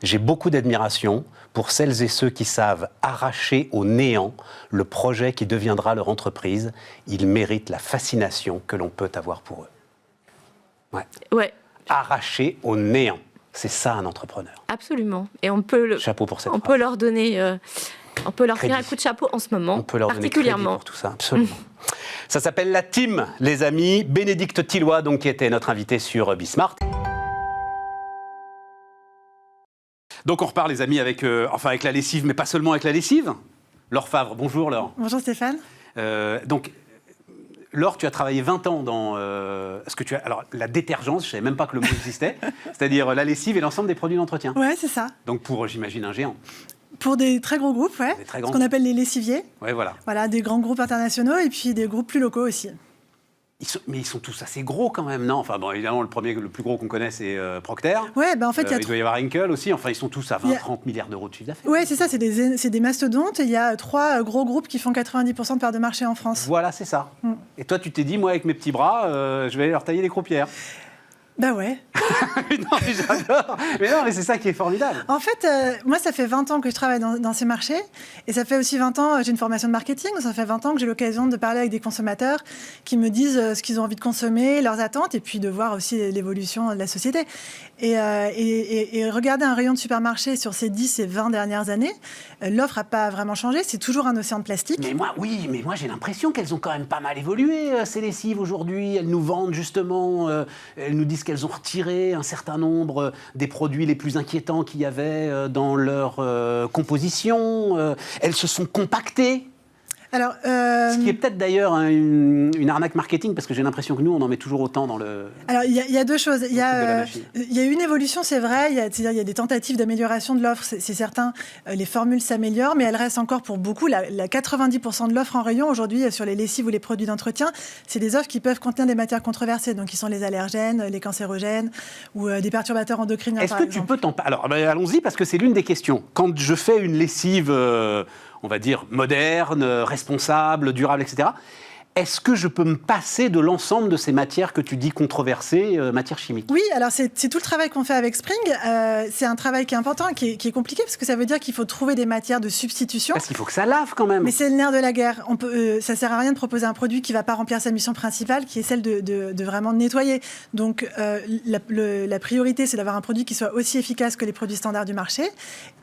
J'ai beaucoup d'admiration pour celles et ceux qui savent arracher au néant le projet qui deviendra leur entreprise. Ils méritent la fascination que l'on peut avoir pour eux. Ouais. Arracher au néant. C'est ça un entrepreneur. Absolument. Et on peut chapeau pour cette on phrase. Peut leur donner on peut leur faire un coup de chapeau en ce moment. On peut leur particulièrement donner crédit pour tout ça, absolument. Ça s'appelle La Team, les amis. Bénédicte Tilloy, donc, qui était notre invitée sur Bismarck. Donc on repart les amis avec la lessive, mais pas seulement avec la lessive. Laure Favre, bonjour Laure. Bonjour Stéphane. Donc Laure, tu as travaillé 20 ans dans alors la détergence, je ne savais même pas que le mot existait, c'est-à-dire la lessive et l'ensemble des produits d'entretien. Ouais, c'est ça. Donc pour, j'imagine, un géant. Pour des très gros groupes, ouais. Ce qu'on appelle les lessiviers. Ouais, voilà. Voilà, des grands groupes internationaux et puis des groupes plus locaux aussi. Mais ils sont tous assez gros quand même, non? Enfin bon, évidemment, le plus gros qu'on connaît, c'est Procter. Ouais, en fait, il doit y avoir Henkel aussi. Enfin, ils sont tous à 20-30 milliards d'euros de chiffre d'affaires. Ouais, c'est ça, c'est des mastodontes. Il y a 3 gros groupes qui font 90% de part de marché en France. Voilà, c'est ça. Et toi, tu t'es dit, moi, avec mes petits bras, je vais aller leur tailler les croupières. Bah ouais. Non, mais j'adore. Mais non, mais c'est ça qui est formidable. En fait, moi, ça fait 20 ans que je travaille dans ces marchés. Et ça fait aussi 20 ans, j'ai une formation de marketing. Ça fait 20 ans que j'ai l'occasion de parler avec des consommateurs qui me disent ce qu'ils ont envie de consommer, leurs attentes, et puis de voir aussi l'évolution de la société. Et regarder un rayon de supermarché sur ces 10 et 20 dernières années, l'offre n'a pas vraiment changé. C'est toujours un océan de plastique. Mais moi, j'ai l'impression qu'elles ont quand même pas mal évolué, ces lessives, aujourd'hui. Elles nous vendent, justement, elles nous disent qu'elles ont retiré un certain nombre des produits les plus inquiétants qu'il y avait dans leur composition. Elles se sont compactées. Alors, ce qui est peut-être d'ailleurs une arnaque marketing, parce que j'ai l'impression que nous, on en met toujours autant dans le... Alors, il y a deux choses. Il y a une évolution, c'est vrai. Il y a des tentatives d'amélioration de l'offre, c'est certain. Les formules s'améliorent, mais elles restent encore pour beaucoup. La 90% de l'offre en rayon, aujourd'hui, sur les lessives ou les produits d'entretien, c'est des offres qui peuvent contenir des matières controversées, donc qui sont les allergènes, les cancérogènes ou des perturbateurs endocriniens, par exemple. Est-ce que tu peux t'en parler? Alors, allons-y, parce que c'est l'une des questions. Quand je fais une lessive... on va dire, moderne, responsable, durable, etc. est-ce que je peux me passer de l'ensemble de ces matières que tu dis controversées, matières chimiques? Oui, alors c'est tout le travail qu'on fait avec Spring. C'est un travail qui est important, qui est compliqué, parce que ça veut dire qu'il faut trouver des matières de substitution. Parce qu'il faut que ça lave quand même. Mais c'est le nerf de la guerre. Ça sert à rien de proposer un produit qui ne va pas remplir sa mission principale, qui est celle de vraiment nettoyer. Donc la priorité, c'est d'avoir un produit qui soit aussi efficace que les produits standards du marché,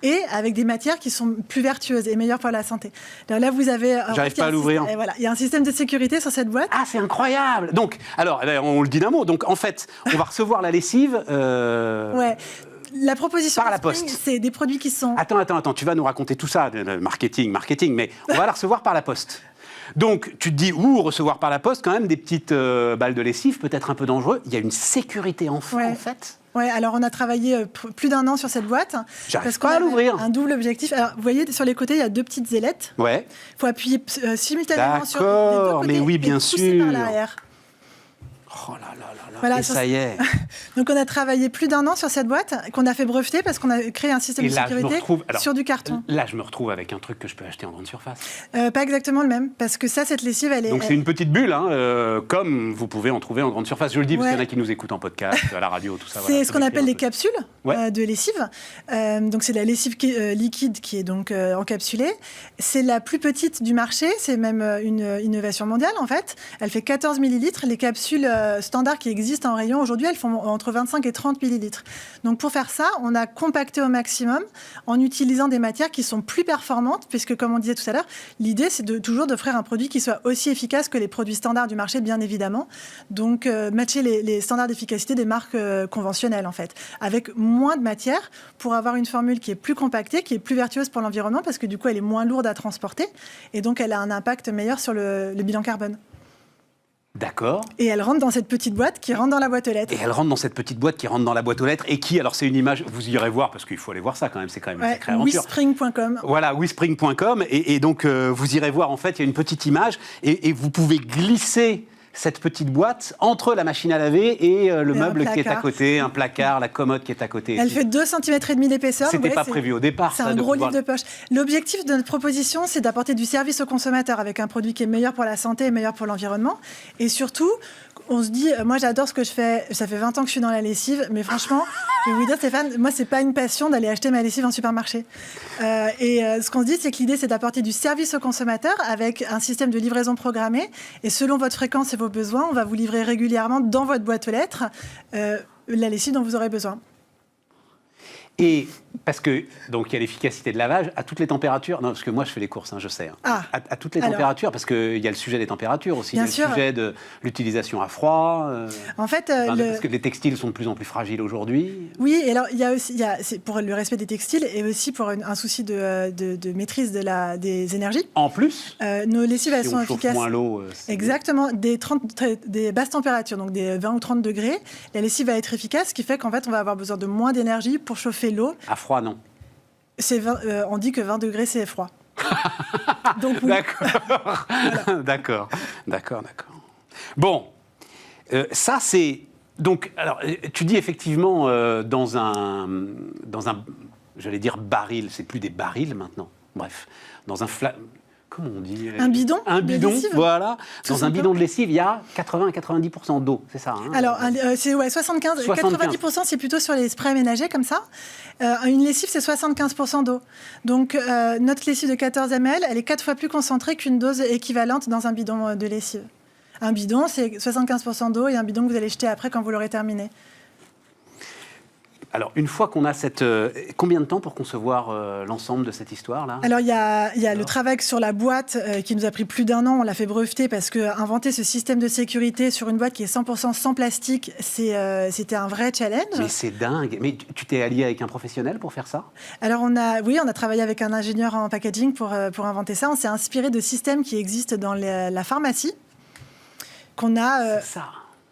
et avec des matières qui sont plus vertueuses et meilleures pour la santé. Alors là, vous avez... J'arrive pas à l'ouvrir. Voilà, il y a un système de sécurité sur cette boîte. Ah, c'est incroyable! Donc, alors, on le dit d'un mot. Donc, en fait, on va recevoir la lessive... Ouais. La proposition par la Spring, poste. C'est des produits qui sont... Attends, tu vas nous raconter tout ça, le marketing, mais on va la recevoir par la poste. Donc, tu te dis, recevoir par la poste, quand même, des petites balles de lessive, peut-être un peu dangereux. Il y a une sécurité en fait. Oui, alors on a travaillé plus d'1 an sur cette boîte. J'arrive pas à l'ouvrir. Un double objectif. Alors, vous voyez, sur les côtés, il y a 2 petites ailettes. Ouais. Il faut appuyer simultanément sur les 2 côtés. Mais oui, bien et pousser sûr. par l'arrière. Oh là là là là, Voilà, et ça y est. Donc on a travaillé plus d'1 an sur cette boîte, qu'on a fait breveter parce qu'on a créé un système de sécurité sur du carton. Là, je me retrouve avec un truc que je peux acheter en grande surface. Pas exactement le même, parce que ça, cette lessive, elle est... Donc c'est une petite bulle, comme vous pouvez en trouver en grande surface. Je le dis parce qu'il y en a qui nous écoutent en podcast, à la radio, tout ça. C'est ce qu'on appelle les capsules de lessive. Donc c'est de la lessive liquide qui est donc encapsulée. C'est la plus petite du marché, c'est même une innovation mondiale en fait. Elle fait 14 millilitres. Les capsules standards qui existent en rayon aujourd'hui, elles font entre 25 et 30 millilitres. Donc pour faire ça, on a compacté au maximum en utilisant des matières qui sont plus performantes, puisque comme on disait tout à l'heure, l'idée c'est toujours d'offrir un produit qui soit aussi efficace que les produits standards du marché, bien évidemment. Donc matcher les standards d'efficacité des marques conventionnelles en fait, avec moins de matière pour avoir une formule qui est plus compactée, qui est plus vertueuse pour l'environnement, parce que du coup elle est moins lourde à transporter et donc elle a un impact meilleur sur le bilan carbone. D'accord. Et elle rentre dans cette petite boîte qui rentre dans la boîte aux lettres. Et elle rentre dans cette petite boîte qui rentre dans la boîte aux lettres et qui, alors c'est une image, vous irez voir parce qu'il faut aller voir ça quand même, c'est quand même une sacrée aventure. Wispring.com. Voilà, wispring.com et donc vous irez voir en fait, il y a une petite image et vous pouvez glisser cette petite boîte entre la machine à laver et le meuble qui est à côté, un placard, la commode qui est à côté. Elle fait 2,5 cm d'épaisseur. C'était pas prévu au départ. C'est un gros livre de poche. L'objectif de notre proposition, c'est d'apporter du service au consommateur avec un produit qui est meilleur pour la santé et meilleur pour l'environnement. Et surtout, on se dit, moi j'adore ce que je fais, ça fait 20 ans que je suis dans la lessive, mais franchement, je vais vous dire Stéphane, moi c'est pas une passion d'aller acheter ma lessive en supermarché. Ce qu'on se dit, c'est que l'idée c'est d'apporter du service au consommateur avec un système de livraison programmé, et selon votre fréquence et vos besoins, on va vous livrer régulièrement dans votre boîte aux lettres la lessive dont vous aurez besoin. Et parce que, donc, il y a l'efficacité de lavage à toutes les températures. Non, parce que moi, je fais les courses, je sais. À toutes les températures, parce qu'il y a le sujet des températures aussi. Il y a le sujet de l'utilisation à froid. En fait, parce que les textiles sont de plus en plus fragiles aujourd'hui. Oui, et alors, il y a aussi, c'est pour le respect des textiles et aussi pour un souci de maîtrise des énergies. En plus, nos lessives, elles sont efficaces. Moins l'eau. Exactement, des basses températures, donc des 20 ou 30 degrés. La lessive va être efficace, ce qui fait qu'en fait, on va avoir besoin de moins d'énergie pour chauffer l'eau. À froid, non. On dit que 20 degrés, c'est froid. Donc, oui. D'accord. Voilà. D'accord. Bon, ça c'est... Donc, alors, tu dis effectivement dans un, j'allais dire baril, c'est plus des barils maintenant. Bref, dans un comment on dit? Un bidon. Un bidon, voilà. Dans un bidon de lessive, il y a 80 à 90% d'eau, c'est ça Alors, c'est 75. 90%, c'est plutôt sur les sprays ménagers, comme ça. Une lessive, c'est 75% d'eau. Donc, notre lessive de 14 ml, elle est 4 fois plus concentrée qu'une dose équivalente dans un bidon de lessive. Un bidon, c'est 75% d'eau et un bidon que vous allez jeter après quand vous l'aurez terminé. Alors, une fois qu'on a cette... combien de temps pour concevoir l'ensemble de cette histoire-là? Alors, il y a le travail sur la boîte qui nous a pris plus d'1 an. On l'a fait breveter parce qu'inventer ce système de sécurité sur une boîte qui est 100% sans plastique, c'était un vrai challenge. Mais c'est dingue. Mais tu t'es allié avec un professionnel pour faire ça? Alors, on a travaillé avec un ingénieur en packaging pour inventer ça. On s'est inspiré de systèmes qui existent dans la pharmacie. Qu'on a... C'est ça.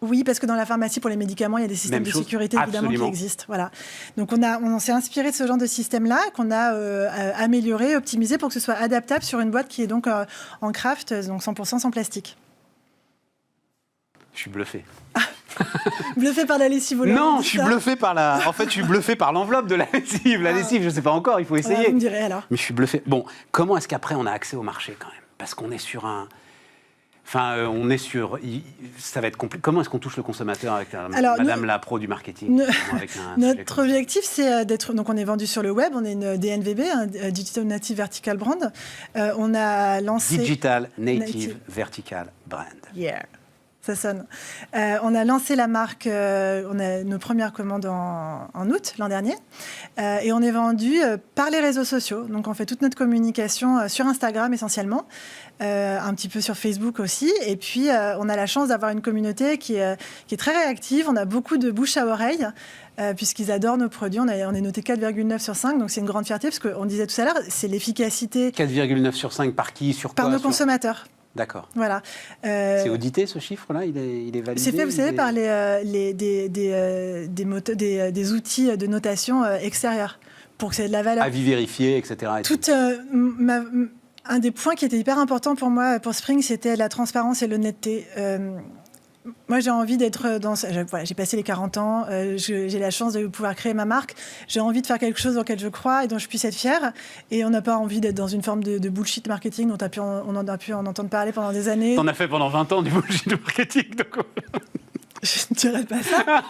Oui, parce que dans la pharmacie, pour les médicaments, il y a des systèmes de sécurité évidemment qui existent. Voilà. Donc on s'est inspiré de ce genre de système-là, qu'on a amélioré, optimisé pour que ce soit adaptable sur une boîte qui est donc en craft, donc 100% sans plastique. Je suis bluffé. Bluffé par la lessive au Non, je suis bluffé par la... En fait, je suis bluffé par l'enveloppe de la lessive. La lessive, je ne sais pas encore, il faut essayer. Voilà, vous me direz alors. Mais je suis bluffé. Bon, comment est-ce qu'après on a accès au marché quand même? Parce qu'on est sur un... Enfin, on est sur... Ça va être compliqué. Comment est-ce qu'on touche le consommateur avec Madame la pro du marketing Notre objectif, c'est d'être... Donc, on est vendu sur le web. On est une DNVB, un Digital Native Vertical Brand. On a lancé... Digital Native Vertical Brand. Yeah. Ça sonne. On a lancé la marque, on a nos premières commandes en août l'an dernier, et on est vendu par les réseaux sociaux. Donc on fait toute notre communication sur Instagram essentiellement, un petit peu sur Facebook aussi, et puis on a la chance d'avoir une communauté qui est très réactive. On a beaucoup de bouche à oreille, puisqu'ils adorent nos produits. On est noté 4,9 sur 5, donc c'est une grande fierté, parce qu'on disait tout à l'heure, c'est l'efficacité... 4,9 sur 5 par qui? Sur quoi? Par nos consommateurs. D'accord. Voilà. C'est audité ce chiffre-là, il est validé? C'est fait, vous savez, par des outils de notation extérieurs pour que ça ait de la valeur. Avis vérifié, etc. Un des points qui était hyper important pour moi, pour Spring, c'était la transparence et l'honnêteté. Moi, j'ai envie d'être dans... Voilà, j'ai passé les 40 ans, j'ai la chance de pouvoir créer ma marque. J'ai envie de faire quelque chose dans lequel je crois et dont je puisse être fière. Et on n'a pas envie d'être dans une forme de bullshit marketing dont on en a pu en entendre parler pendant des années. T'en as fait pendant 20 ans du bullshit marketing, donc... Je ne dirais pas ça,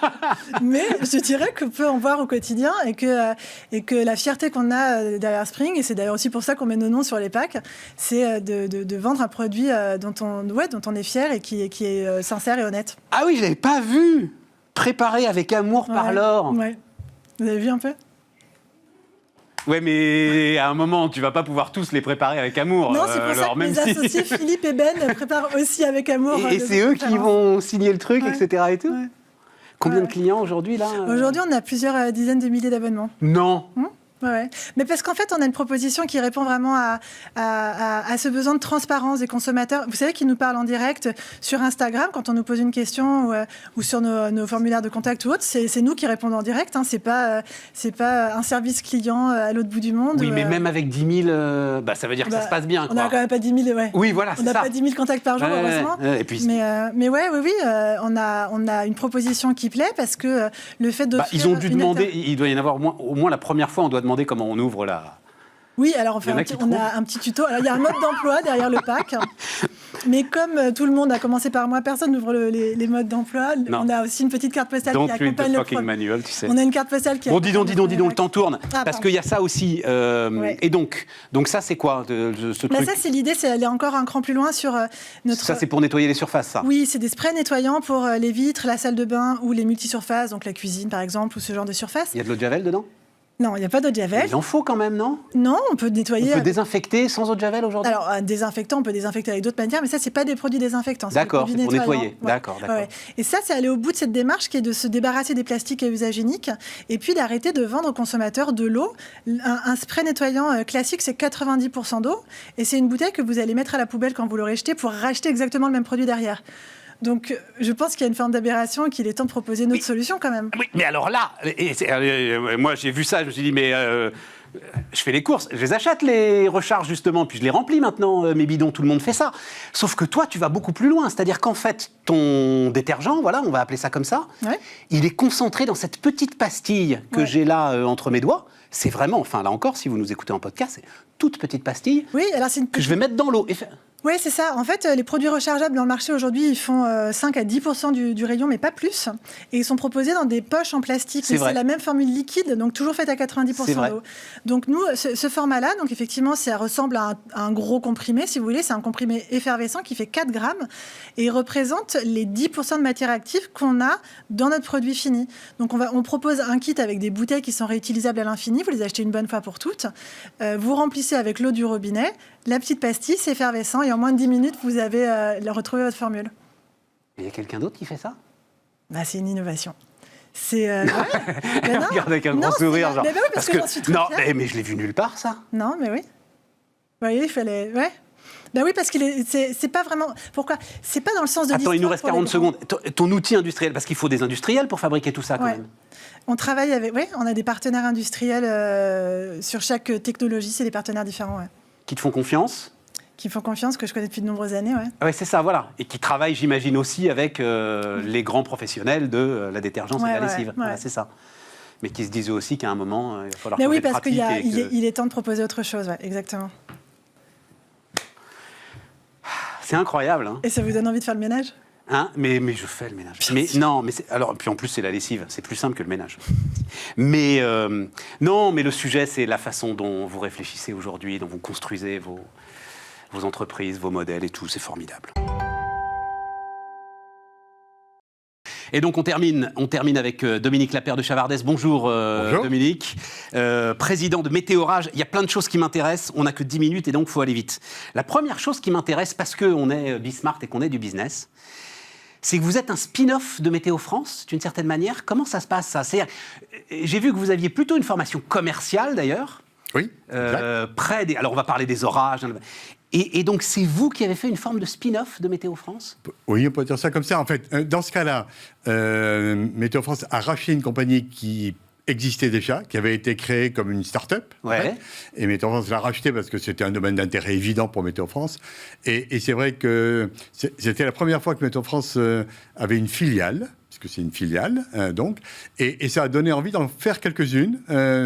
mais je dirais qu'on peut en voir au quotidien et que la fierté qu'on a derrière Spring, et c'est d'ailleurs aussi pour ça qu'on met nos noms sur les packs, c'est de vendre un produit dont on est fier et qui est sincère et honnête. Ah oui, je ne l'avais pas vu. Préparé avec amour par Laure. Ouais. Vous avez vu un peu? Ouais, mais à un moment, tu vas pas pouvoir tous les préparer avec amour. Non, c'est pour ça que mes associés Philippe et Ben préparent aussi avec amour. Et c'est eux qui vont signer le truc, ouais. etc. Et tout. Ouais. Combien de clients aujourd'hui, là? Aujourd'hui, on a plusieurs dizaines de milliers d'abonnements. Non. Ouais. Mais parce qu'en fait, on a une proposition qui répond vraiment à ce besoin de transparence des consommateurs. Vous savez qu'ils nous parlent en direct sur Instagram quand on nous pose une question ou sur nos formulaires de contact ou autre. C'est nous qui répondons en direct. Hein. C'est pas un service client à l'autre bout du monde. Oui, mais même avec 10 000, ça veut dire que ça se passe bien. On n'a quand même pas 10 000. Ouais. Oui, voilà, on n'a pas 10 000 contacts par jour, heureusement. Et puis... Mais oui, on a une proposition qui plaît parce que le fait de. Ils ont dû demander. Il doit y en avoir au moins la première fois, on doit demander comment on ouvre là. Oui, alors on a un petit tuto. Alors, il y a un mode d'emploi derrière le pack. Mais comme tout le monde a commencé par moi, personne n'ouvre les modes d'emploi. On a aussi une petite carte postale qui accompagne le manual, tu sais. On a une carte postale qui... Bon, dis donc, le temps tourne. Parce qu'il y a ça aussi. Ouais. Et donc ça, c'est quoi ce truc? Ça, c'est l'idée, c'est aller encore un cran plus loin sur notre... Ça, c'est pour nettoyer les surfaces, ça? Oui, c'est des sprays nettoyants pour les vitres, la salle de bain ou les multisurfaces, donc la cuisine, par exemple, ou ce genre de surface. Il y a de l'eau de javel dedans? Non, il n'y a pas d'eau de javel. Il en faut quand même, non? Non, on peut nettoyer... On peut désinfecter sans eau de javel aujourd'hui? Alors, un désinfectant, on peut désinfecter avec d'autres manières, mais ça, c'est pas des produits désinfectants. D'accord, c'est pour nettoyer. Ouais. D'accord. Ouais. Et ça, c'est aller au bout de cette démarche qui est de se débarrasser des plastiques à usage unique et puis d'arrêter de vendre aux consommateurs de l'eau. Un spray nettoyant classique, c'est 90% d'eau et c'est une bouteille que vous allez mettre à la poubelle quand vous l'aurez jetée pour racheter exactement le même produit derrière. Donc, je pense qu'il y a une forme d'aberration et qu'il est temps de proposer une autre solution quand même. Oui, mais alors là, moi j'ai vu ça, je me suis dit, mais je fais les courses, je les achète les recharges justement, puis je les remplis maintenant, mes bidons, tout le monde fait ça. Sauf que toi, tu vas beaucoup plus loin, c'est-à-dire qu'en fait, ton détergent, voilà, on va appeler ça comme ça, il est concentré dans cette petite pastille que j'ai là entre mes doigts. C'est vraiment, enfin là encore, si vous nous écoutez en podcast, c'est toute petite pastille que je vais mettre dans l'eau. Oui, c'est ça. En fait, les produits rechargeables dans le marché aujourd'hui, ils font 5 à 10% du rayon, mais pas plus. Et ils sont proposés dans des poches en plastique. C'est la même formule liquide, donc toujours faite à 90% d'eau. Donc nous, ce format-là, donc effectivement, ça ressemble à un gros comprimé, si vous voulez. C'est un comprimé effervescent qui fait 4 grammes et il représente les 10% de matière active qu'on a dans notre produit fini. Donc on propose un kit avec des bouteilles qui sont réutilisables à l'infini. Vous les achetez une bonne fois pour toutes. Vous remplissez avec l'eau du robinet. La petite pastille, c'est effervescent et en moins de 10 minutes, vous avez retrouvé votre formule. Il y a quelqu'un d'autre qui fait ça? C'est une innovation. C'est regarde avec un grand sourire, genre. Mais oui, parce que j'en suis très fière. Mais je l'ai vu nulle part, ça. Non, mais oui. Vous voyez, il fallait... Ouais. Ben oui, parce qu'il c'est pas vraiment... Pourquoi? C'est pas dans le sens de l'histoire. Attends, il nous reste 40 secondes. Ton outil industriel, parce qu'il faut des industriels pour fabriquer tout ça, quand même. On travaille avec... Oui, on a des partenaires industriels sur chaque technologie. C'est des partenaires différents, Qui te font confiance? Qui me font confiance, que je connais depuis de nombreuses années, Oui, c'est ça, voilà. Et qui travaillent, j'imagine, aussi avec les grands professionnels de la détergence et de la lessive. Voilà, c'est ça. Mais qui se disent aussi qu'à un moment, il va falloir changer de pratique. Mais oui, parce qu'il est temps de proposer autre chose, exactement. C'est incroyable. Hein. Et ça vous donne envie de faire le ménage ? Hein, mais je fais le ménage. Mais non, mais alors puis en plus c'est la lessive, c'est plus simple que le ménage. Mais non, mais le sujet c'est la façon dont vous réfléchissez aujourd'hui, dont vous construisez vos entreprises, vos modèles et tout, c'est formidable. Et donc on termine avec Dominique Lapeyre de Chavardès. Bonjour, Bonjour. Dominique, président de Météorage. Il y a plein de choses qui m'intéressent, on n'a que 10 minutes et donc il faut aller vite. La première chose qui m'intéresse, parce qu'on est Bismart et qu'on est du business, c'est que vous êtes un spin-off de Météo France, d'une certaine manière. Comment ça se passe, ça ? J'ai vu que vous aviez plutôt une formation commerciale, d'ailleurs. Oui, Alors, on va parler des orages. Et donc, c'est vous qui avez fait une forme de spin-off de Météo France ? Oui, on peut dire ça comme ça. En fait, dans ce cas-là, Météo France a racheté une compagnie qui existait déjà, qui avait été créée comme une start-up. Ouais. Et Météo France l'a racheté parce que c'était un domaine d'intérêt évident pour Météo France. Et c'est vrai que c'était la première fois que Météo France avait une filiale, puisque c'est une filiale, donc. Et ça a donné envie d'en faire quelques-unes,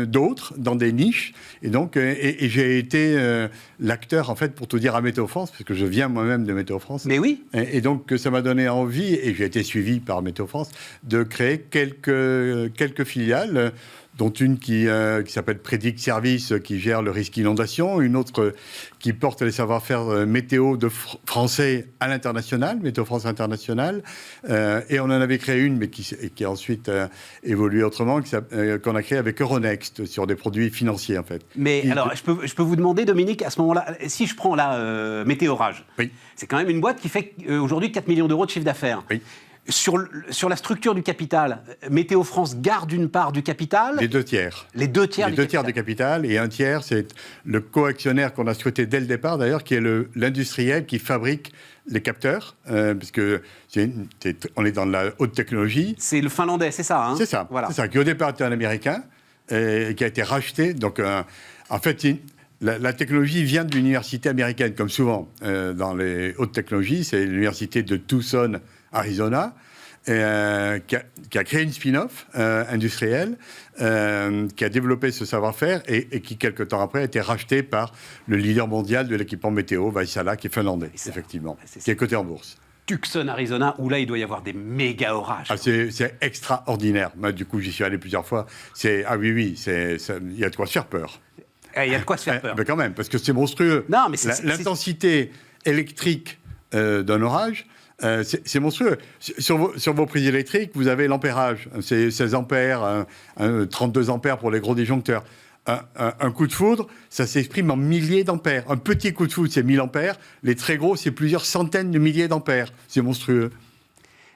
d'autres, dans des niches. Et donc, et j'ai été l'acteur, en fait, pour tout dire, à Météo France, parce que je viens moi-même de Météo France. Mais oui. Et donc, ça m'a donné envie, et j'ai été suivi par Météo France, de créer quelques filiales, dont une qui s'appelle Predict Service, qui gère le risque inondation, une autre qui porte les savoir-faire météo de français à l'international, Météo France International, et on en avait créé une, mais qui a ensuite évolué autrement, qu'on a créée avec Euronext, sur des produits financiers, en fait. Mais alors, je peux vous demander, Dominique, à ce moment-là, si je prends là Météorage, oui. C'est quand même une boîte qui fait aujourd'hui 4 millions d'euros de chiffre d'affaires. Oui. Sur la structure du capital, Météo France garde une part du capital. Les 2 tiers. Les 2 tiers du capital. Et un tiers, c'est le co-actionnaire qu'on a souhaité dès le départ, d'ailleurs, qui est l'industriel qui fabrique les capteurs, puisque on est dans la haute technologie. C'est le finlandais, c'est ça, hein ? C'est ça, voilà. C'est ça, qui au départ était un américain, et qui a été racheté. Donc, en fait, la technologie vient de l'université américaine, comme souvent dans les hautes technologies. C'est l'université de Tucson, Arizona, qui a créé une spin-off industrielle, qui a développé ce savoir-faire et qui, quelques temps après, a été racheté par le leader mondial de l'équipement météo, Vaisala, qui est finlandais, effectivement, qui est coté en bourse. Tucson, Arizona, où là, il doit y avoir des méga orages. Ah, c'est extraordinaire. Moi, du coup, j'y suis allé plusieurs fois. Il y a de quoi se faire peur. Il y a de quoi se faire peur. Mais quand même, parce que c'est monstrueux. Non, mais l'intensité électrique d'un orage, c'est monstrueux. Sur vos prises électriques, vous avez l'ampérage. C'est 16 ampères, 32 ampères pour les gros disjoncteurs. Un coup de foudre, ça s'exprime en milliers d'ampères. Un petit coup de foudre, c'est 1000 ampères. Les très gros, c'est plusieurs centaines de milliers d'ampères. C'est monstrueux.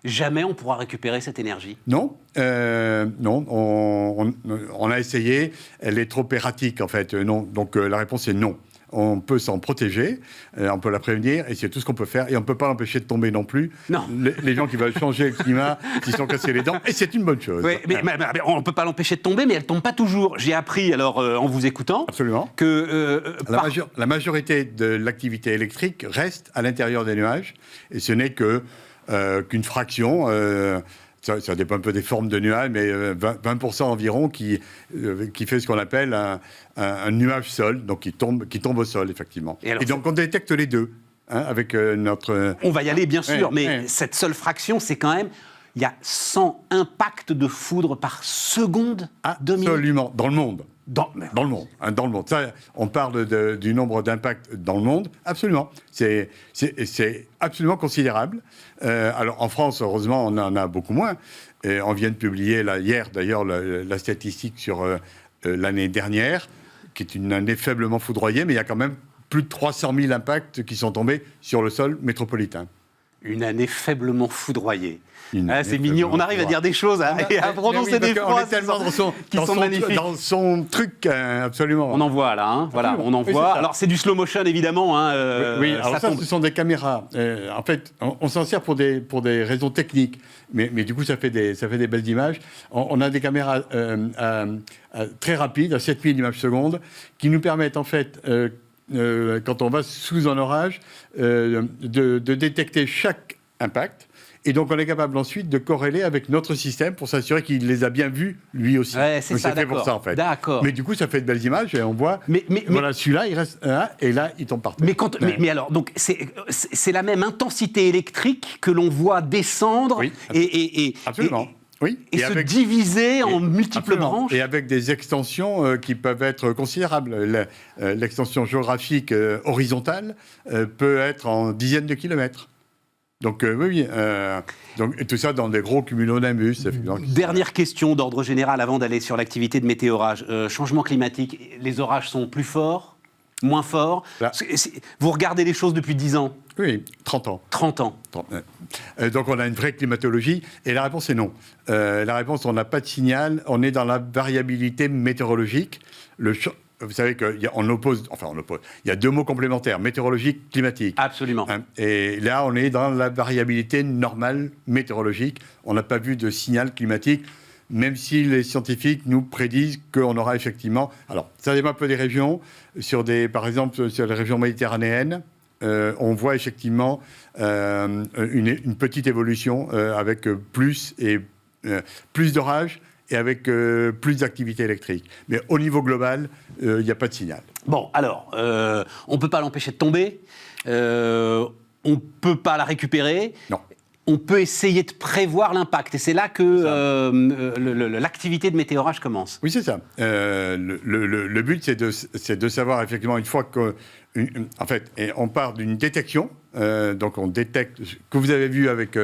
Jamais on pourra récupérer cette énergie. Non, non. On a essayé. Elle est trop erratique, en fait. Non. Donc, la réponse est non. On peut s'en protéger, on peut la prévenir, et c'est tout ce qu'on peut faire. Et on ne peut pas l'empêcher de tomber non plus. Non. Les gens qui veulent changer le climat, qui sont cassés les dents, et c'est une bonne chose. Oui, mais on ne peut pas l'empêcher de tomber, mais elle ne tombe pas toujours. J'ai appris, alors, en vous écoutant, absolument, que la majorité de l'activité électrique reste à l'intérieur des nuages, et ce n'est qu'une fraction... Ça dépend un peu des formes de nuages, mais 20% environ qui fait ce qu'on appelle un nuage-sol, donc qui tombe au sol, effectivement. Et donc, on détecte les deux, avec notre... On va y aller, bien sûr, mais cette seule fraction, c'est quand même... Il y a 100 impacts de foudre par seconde. Absolument, dans le monde. Dans le monde. Dans le monde. Ça, on parle du nombre d'impacts dans le monde. Absolument. C'est absolument considérable. Alors, en France, heureusement, on en a beaucoup moins. Et on vient de publier, hier d'ailleurs, la statistique sur l'année dernière, qui est une année faiblement foudroyée, mais il y a quand même plus de 300 000 impacts qui sont tombés sur le sol métropolitain. Une année faiblement foudroyée. C'est mignon. On arrive à dire des choses et à prononcer des phrases qui sont magnifiques. Dans son truc, absolument. On en voit là, hein. Voilà, on en voit. Alors c'est du slow motion évidemment. Hein, oui, alors ça, ce sont des caméras. En fait, on s'en sert pour des raisons techniques, mais du coup, ça fait des belles images. On a des caméras très rapides, à 7000 images secondes, qui nous permettent en fait... quand on va sous un orage, de détecter chaque impact Et donc, on est capable ensuite de corréler avec notre système pour s'assurer qu'il les a bien vus, lui aussi. Ouais, c'est ça, fait pour ça, en fait. D'accord. Mais du coup, ça fait de belles images et on voit, voilà, celui-là, il reste là, et là, il tombe par terre. Mais alors, donc, c'est la même intensité électrique que l'on voit descendre Absolument. Oui. Et se diviser en multiples absolument. branches. Et avec des extensions qui peuvent être considérables. L'extension géographique horizontale peut être en dizaines de kilomètres. Donc oui, donc, et tout ça dans des gros cumulonimbus. Dernière question d'ordre général avant d'aller sur l'activité de météorage. Changement climatique, les orages sont plus forts, moins forts. Là. Vous regardez les choses depuis 10 ans. Oui, 30 ans. 30 ans. Donc on a une vraie climatologie, et la réponse est non. La réponse, on n'a pas de signal, on est dans la variabilité météorologique. Vous savez qu'on oppose, il y a deux mots complémentaires, météorologique, climatique. Absolument. Et là, on est dans la variabilité normale météorologique. On n'a pas vu de signal climatique, même si les scientifiques nous prédisent qu'on aura effectivement... Alors, ça dépend un peu des régions. Par exemple, sur les régions méditerranéennes, on voit effectivement une petite évolution avec plus d'orages et avec plus d'activité électrique. Mais au niveau global, il n'y a pas de signal. Bon, alors, on ne peut pas l'empêcher de tomber, on ne peut pas la récupérer. Non. On peut essayer de prévoir l'impact. Et c'est là que l'activité de météorage commence. Oui, c'est ça. Le but, c'est de savoir effectivement, une fois que... En fait, on part d'une détection. Donc, on détecte... Que vous avez vu avec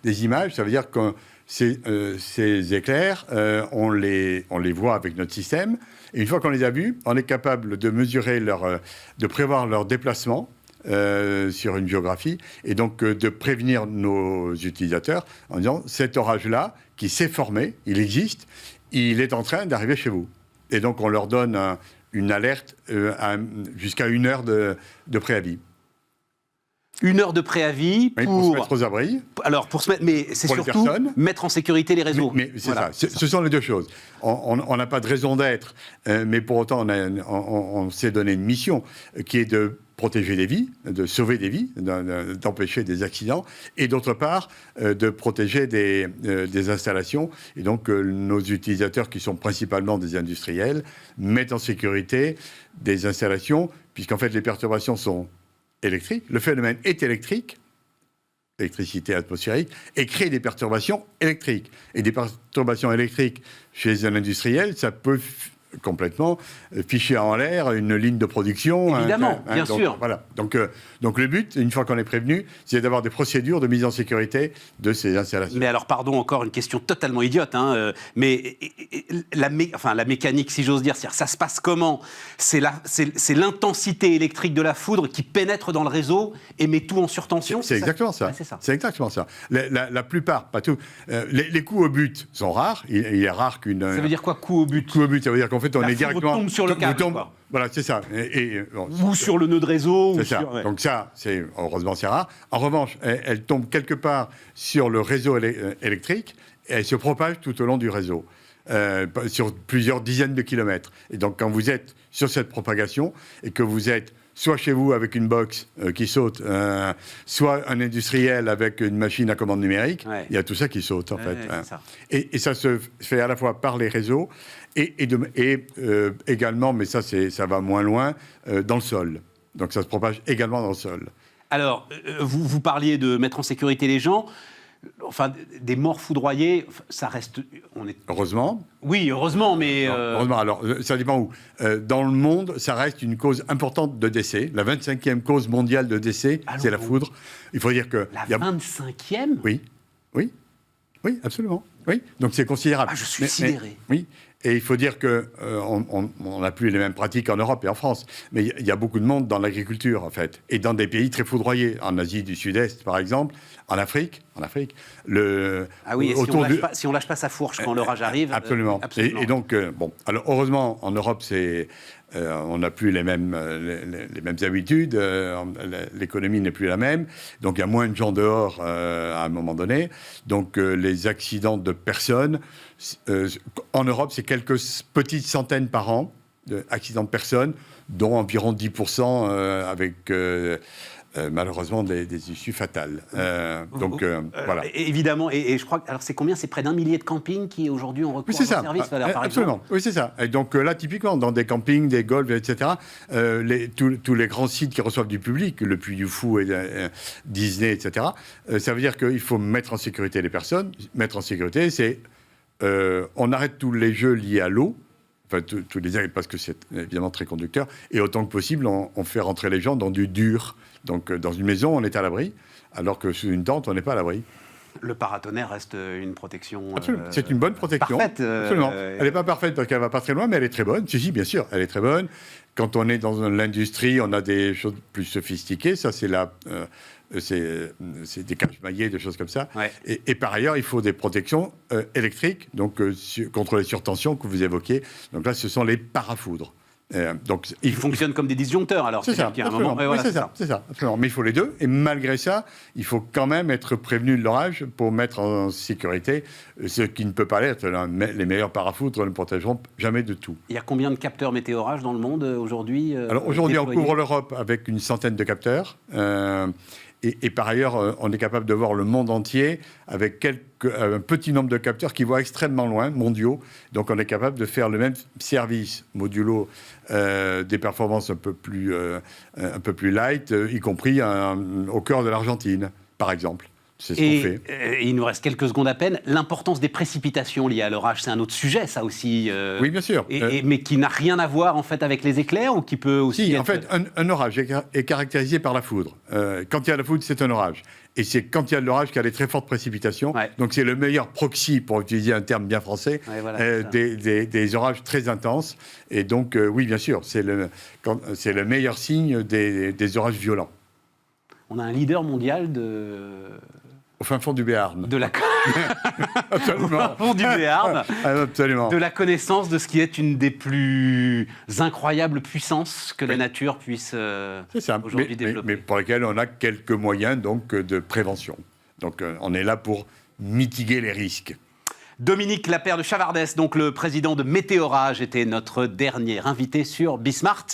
des images, ça veut dire que ces éclairs, on les voit avec notre système. Et une fois qu'on les a vus, on est capable de mesurer de prévoir leur déplacement sur une géographie, et donc de prévenir nos utilisateurs en disant cet orage-là, qui s'est formé, il existe, il est en train d'arriver chez vous. Et donc on leur donne une alerte jusqu'à 1 heure de préavis. 1 heure de préavis pour se mettre aux abris. Alors, pour se mettre, mais c'est surtout mettre en sécurité les réseaux. Mais c'est ça. Ce sont les deux choses. On n'a pas de raison d'être, mais pour autant, on s'est donné une mission qui est de protéger des vies, de sauver des vies, d'empêcher des accidents, et d'autre part, de protéger des installations. Et donc, nos utilisateurs, qui sont principalement des industriels, mettent en sécurité des installations, puisqu'en fait, les perturbations sont électriques. Le phénomène est électrique, électricité atmosphérique, et crée des perturbations électriques. Et des perturbations électriques chez un industriel, ça peut complètement ficher en l'air une ligne de production. Évidemment, bien sûr. Voilà. Donc le but, une fois qu'on est prévenu, c'est d'avoir des procédures de mise en sécurité de ces installations. Mais alors, pardon, encore une question totalement idiote, mais la mécanique, si j'ose dire, ça se passe comment ? C'est l'intensité électrique de la foudre qui pénètre dans le réseau et met tout en surtension ? C'est exactement ça. C'est ça. C'est exactement ça. La plupart, pas tout. Les coups au but sont rares. Il est rare qu'une... Ça veut dire quoi, coup au but ? Coup au but, ça veut dire qu'en fait, on la est directement... tombe sur le câble, quoi. Voilà, c'est ça. Ou sur le nœud de réseau. C'est ça. Ouais. Donc ça, heureusement, c'est rare. En revanche, elle tombe quelque part sur le réseau électrique et elle se propage tout au long du réseau, sur plusieurs dizaines de kilomètres. Et donc, quand vous êtes sur cette propagation et que vous êtes soit chez vous avec une box qui saute, soit un industriel avec une machine à commande numérique, il y a tout ça qui saute, en fait. Ça. Et ça se fait à la fois par les réseaux et également, mais ça va moins loin, dans le sol. Donc ça se propage également dans le sol. Alors, vous parliez de mettre en sécurité les gens. Enfin, des morts foudroyés, ça reste... Heureusement. Oui, heureusement, mais... Heureusement, alors, ça dépend où. Dans le monde, ça reste une cause importante de décès. La 25e cause mondiale de décès, c'est la foudre. Il faut dire que... La 25e ? Oui, absolument. Oui, donc c'est considérable. Ah, je suis sidéré. Oui, et il faut dire qu'on n'a plus les mêmes pratiques en Europe et en France. Mais il y a beaucoup de monde dans l'agriculture, en fait. Et dans des pays très foudroyés. En Asie du Sud-Est, par exemple. En Afrique. Si on lâche pas sa fourche quand l'orage arrive. Absolument. Et donc, alors heureusement, en Europe, on n'a plus les mêmes habitudes, l'économie n'est plus la même, donc il y a moins de gens dehors à un moment donné. Donc les accidents de personnes, en Europe, c'est quelques petites centaines par an d'accidents de personnes, dont environ 10% malheureusement des issues fatales. Voilà. Évidemment, et je crois que, alors c'est combien? C'est près d'1 millier de campings qui aujourd'hui ont recours à vos services, Valère, par absolument. exemple. Oui, c'est ça. Et donc là, typiquement, dans des campings, des golfs, etc., tous les grands sites qui reçoivent du public, le Puy du Fou, et Disney, etc., ça veut dire qu'il faut mettre en sécurité les personnes. Mettre en sécurité, c'est on arrête tous les jeux liés à l'eau, enfin tous les parce que c'est évidemment très conducteur, et autant que possible, on fait rentrer les gens dans du dur. Donc dans une maison, on est à l'abri, alors que sous une tente, on n'est pas à l'abri. Le paratonnerre reste une protection. Absolument. C'est une bonne protection. Parfaite. Absolument. Elle n'est pas parfaite parce qu'elle ne va pas très loin, mais elle est très bonne. Si, bien sûr, elle est très bonne. Quand on est dans l'industrie, on a des choses plus sophistiquées. Ça, c'est des cages maillées, des choses comme ça. Ouais. Et par ailleurs, il faut des protections électriques, donc contre les surtensions que vous évoquez. Donc là, ce sont les parafoudres. Donc, ils fonctionnent comme des disjoncteurs, alors. C'est ça, moment, voilà, c'est ça, absolument. Mais il faut les deux, et malgré ça, il faut quand même être prévenu de l'orage pour mettre en sécurité ce qui ne peut pas l'être. Les meilleurs parafoudres ne protégeront jamais de tout. Il y a combien de capteurs météo-orage dans le monde aujourd'hui? Alors aujourd'hui, on couvre l'Europe avec une centaine de capteurs. Et par ailleurs, on est capable de voir le monde entier avec un petit nombre de capteurs qui voient extrêmement loin, mondiaux. Donc on est capable de faire le même service modulo, des performances un peu plus light, y compris au cœur de l'Argentine, par exemple. C'est ce qu'on fait. Et il nous reste quelques secondes à peine. L'importance des précipitations liées à l'orage, c'est un autre sujet, ça aussi. Oui, bien sûr. Mais qui n'a rien à voir en fait avec les éclairs, ou qui peut aussi. Si, en fait, un orage est caractérisé par la foudre. Quand il y a la foudre, c'est un orage. Et c'est quand il y a de l'orage qu'il y a des très fortes précipitations. Ouais. Donc c'est le meilleur proxy, pour utiliser un terme bien français, des orages très intenses. Et donc, oui, bien sûr, c'est le meilleur signe des orages violents. On a un leader mondial au fin fond du Béarn. Absolument. Au fin fond du Béarn. Absolument. De la connaissance de ce qui est une des plus incroyables puissances que la nature puisse aujourd'hui développer. Mais pour lesquelles on a quelques moyens donc, de prévention. Donc on est là pour mitiguer les risques. Dominique Lapeyre de Chavardès, donc le président de Météorage, était notre dernier invité sur Bismart.